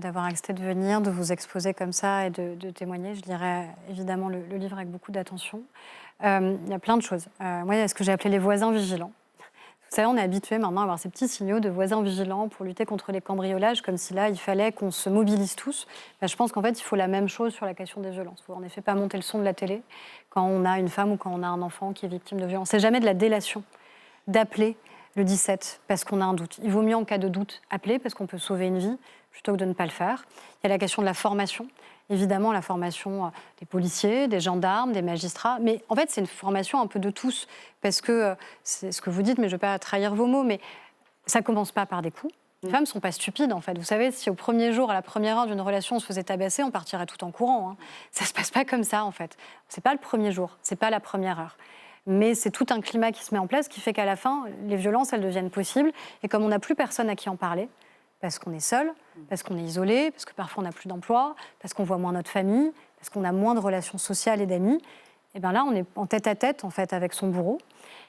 d'avoir accepté de venir, de vous exposer comme ça et de témoigner. Je lirai évidemment le livre avec beaucoup d'attention. Il y a plein de choses. Moi, il y a ce que j'ai appelé les voisins vigilants. Vous savez, on est habitué maintenant à avoir ces petits signaux de voisins vigilants pour lutter contre les cambriolages, comme si là, il fallait qu'on se mobilise tous. Ben, je pense qu'en fait, il faut la même chose sur la question des violences. Il ne faut en effet pas monter le son de la télé quand on a une femme ou quand on a un enfant qui est victime de violence. C'est jamais de la délation d'appeler le 17 parce qu'on a un doute. Il vaut mieux, en cas de doute, appeler parce qu'on peut sauver une vie plutôt que de ne pas le faire. Il y a la question de la formation. Évidemment, la formation des policiers, des gendarmes, des magistrats. Mais en fait, c'est une formation un peu de tous. Parce que c'est ce que vous dites, mais je ne vais pas trahir vos mots, mais ça ne commence pas par des coups. Les femmes ne sont pas stupides, en fait. Vous savez, si au premier jour, à la première heure d'une relation, on se faisait tabasser, on partirait tout en courant. Hein. Ça ne se passe pas comme ça, en fait. Ce n'est pas le premier jour, ce n'est pas la première heure. Mais c'est tout un climat qui se met en place qui fait qu'à la fin, les violences, elles deviennent possibles. Et comme on n'a plus personne à qui en parler, parce qu'on est seul, parce qu'on est isolé, parce que parfois on n'a plus d'emploi, parce qu'on voit moins notre famille, parce qu'on a moins de relations sociales et d'amis, et bien là, on est en tête-à-tête, en fait, avec son bourreau.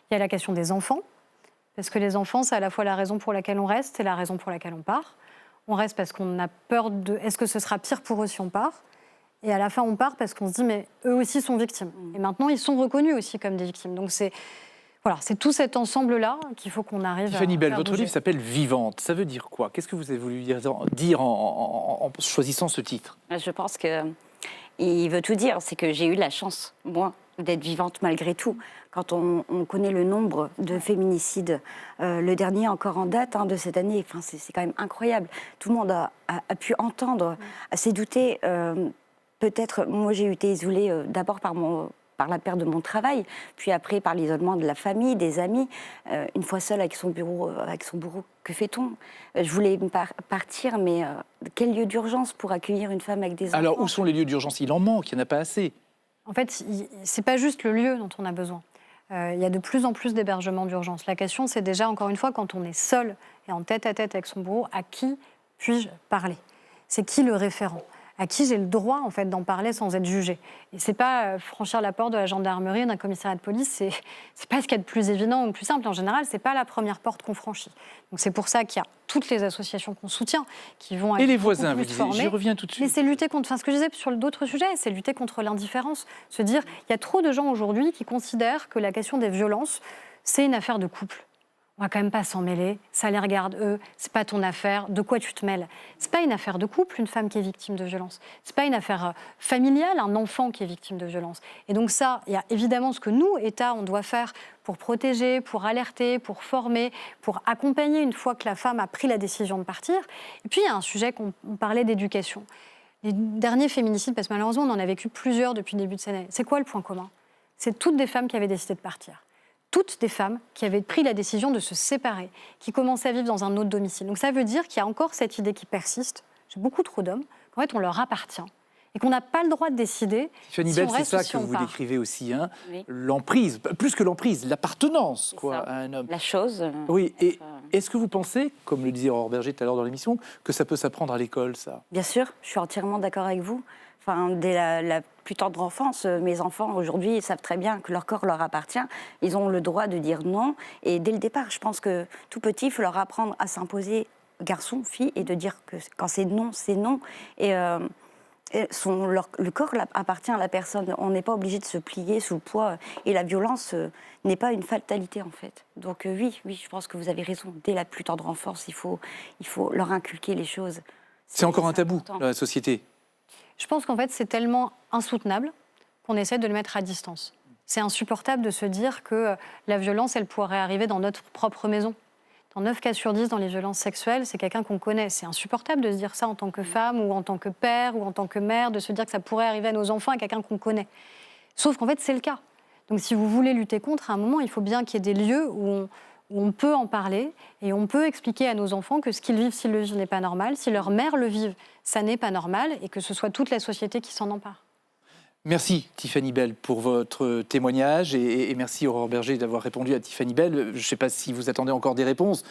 Il y a la question des enfants, parce que les enfants, c'est à la fois la raison pour laquelle on reste et la raison pour laquelle on part. On reste parce qu'on a peur de... Est-ce que ce sera pire pour eux si on part ? Et à la fin, on part parce qu'on se dit, mais eux aussi sont victimes. Et maintenant, ils sont reconnus aussi comme des victimes. Donc c'est... Voilà, c'est tout cet ensemble-là qu'il faut qu'on arrive Tiffany Bell, votre bouger. livre s'appelle Vivante. Ça veut dire quoi? Qu'est-ce que vous avez voulu dire en choisissant ce titre? Je pense qu'il veut tout dire. C'est que j'ai eu la chance, moi, d'être vivante malgré tout. Quand on connaît le nombre de féminicides, le dernier encore en date de cette année, c'est quand même incroyable. Tout le monde a pu entendre, s'est douté. peut-être, moi j'ai été isolée d'abord par la perte de mon travail, puis après par l'isolement de la famille, des amis. Une fois seule avec son bourreau, que fait-on? Je voulais partir, mais quel lieu d'urgence pour accueillir une femme avec des enfants? Alors, où sont les lieux d'urgence? Il en manque, il n'y en a pas assez. En fait, c'est pas juste le lieu dont on a besoin. Il y a de plus en plus d'hébergements d'urgence. La question, c'est déjà, encore une fois, quand on est seul et en tête-à-tête avec son bourreau, à qui puis-je parler? C'est qui le référent? À qui j'ai le droit en fait d'en parler sans être jugé. Et c'est pas franchir la porte de la gendarmerie ou d'un commissariat de police, c'est pas ce qu'il y a de plus évident ou de plus simple. En général, c'est pas la première porte qu'on franchit. Donc c'est pour ça qu'il y a toutes les associations qu'on soutient qui vont être et les voisins, beaucoup vous plus disiez, formés. j'y reviens tout de suite. Mais c'est lutter contre, ce que je disais sur d'autres sujets, c'est lutter contre l'indifférence. Se dire, il y a trop de gens aujourd'hui qui considèrent que la question des violences, c'est une affaire de couple. On va quand même pas s'en mêler, ça les regarde eux, c'est pas ton affaire, de quoi tu te mêles? C'est pas une affaire de couple, une femme qui est victime de violence. C'est pas une affaire familiale, un enfant qui est victime de violence. Et donc ça, il y a évidemment ce que nous, État, on doit faire pour protéger, pour alerter, pour former, pour accompagner une fois que la femme a pris la décision de partir. Et puis il y a un sujet qu'on parlait d'éducation. Les derniers féminicides, parce que malheureusement on en a vécu plusieurs depuis le début de cette année. C'est quoi le point commun? C'est toutes des femmes qui avaient décidé de partir. Toutes des femmes qui avaient pris la décision de se séparer, qui commençaient à vivre dans un autre domicile. Donc ça veut dire qu'il y a encore cette idée qui persiste, chez beaucoup trop d'hommes, qu'en fait on leur appartient et qu'on n'a pas le droit de décider Tiffany si Bell, on c'est reste ça ou si que on vous part. décrivez aussi, hein, Oui. l'emprise, plus que l'emprise, l'appartenance à un homme. La chose. Oui, et est-ce que vous pensez, comme le disait Aurore Berger tout à l'heure dans l'émission, que ça peut s'apprendre à l'école, ça? Bien sûr, je suis entièrement d'accord avec vous. Enfin, dès la plus tendre enfance, mes enfants, aujourd'hui, ils savent très bien que leur corps leur appartient. Ils ont le droit de dire non. Et dès le départ, je pense que tout petit, il faut leur apprendre à s'imposer garçon, fille, et de dire que quand c'est non, c'est non. Et le corps appartient à la personne. On n'est pas obligé de se plier sous le poids. Et la violence n'est pas une fatalité, en fait. Donc oui, je pense que vous avez raison. Dès la plus tendre enfance, il faut leur inculquer les choses. C'est encore un tabou important. dans la société. Je pense qu'en fait, c'est tellement insoutenable qu'on essaie de le mettre à distance. C'est insupportable de se dire que la violence, elle pourrait arriver dans notre propre maison. Dans 9 cas sur 10, dans les violences sexuelles, c'est quelqu'un qu'on connaît. C'est insupportable de se dire ça en tant que femme ou en tant que père ou en tant que mère, de se dire que ça pourrait arriver à nos enfants, à quelqu'un qu'on connaît. Sauf qu'en fait, c'est le cas. Donc si vous voulez lutter contre, à un moment, il faut bien qu'il y ait des lieux où on peut en parler et on peut expliquer à nos enfants que ce qu'ils vivent, s'ils le vivent, n'est pas normal. Si leur mère le vivent, ça n'est pas normal et que ce soit toute la société qui s'en empare. Merci Tiffany Bell pour votre témoignage et merci Aurore Berger d'avoir répondu à Tiffany Bell. Je ne sais pas si vous attendez encore des réponses,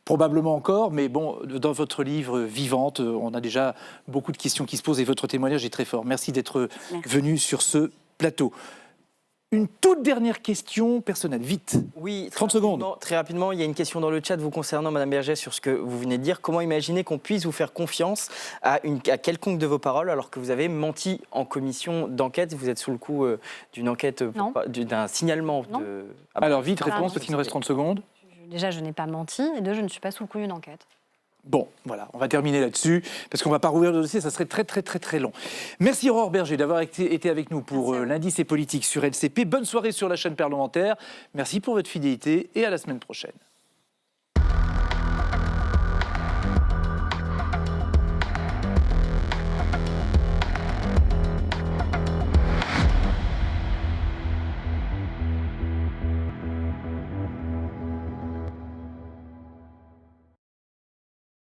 probablement encore, mais bon, dans votre livre Vivante, on a déjà beaucoup de questions qui se posent et votre témoignage est très fort. Merci d'être venu sur ce plateau. Une toute dernière question personnelle, vite. Oui, 30 secondes. Très rapidement, il y a une question dans le chat vous concernant, Madame Berger, sur ce que vous venez de dire. Comment imaginer qu'on puisse vous faire confiance à quelconque de vos paroles alors que vous avez menti en commission d'enquête? Vous êtes sous le coup d'une enquête, d'un signalement de... Alors vite, réponse, parce qu'il nous reste 30 secondes. Déjà, je n'ai pas menti, et deux, je ne suis pas sous le coup d'une enquête. Bon, voilà, on va terminer là-dessus, parce qu'on ne va pas rouvrir le dossier, ça serait très long. Merci Aurore Berger d'avoir été avec nous pour l'indice et politique sur LCP. Bonne soirée sur la chaîne parlementaire. Merci pour votre fidélité et à la semaine prochaine.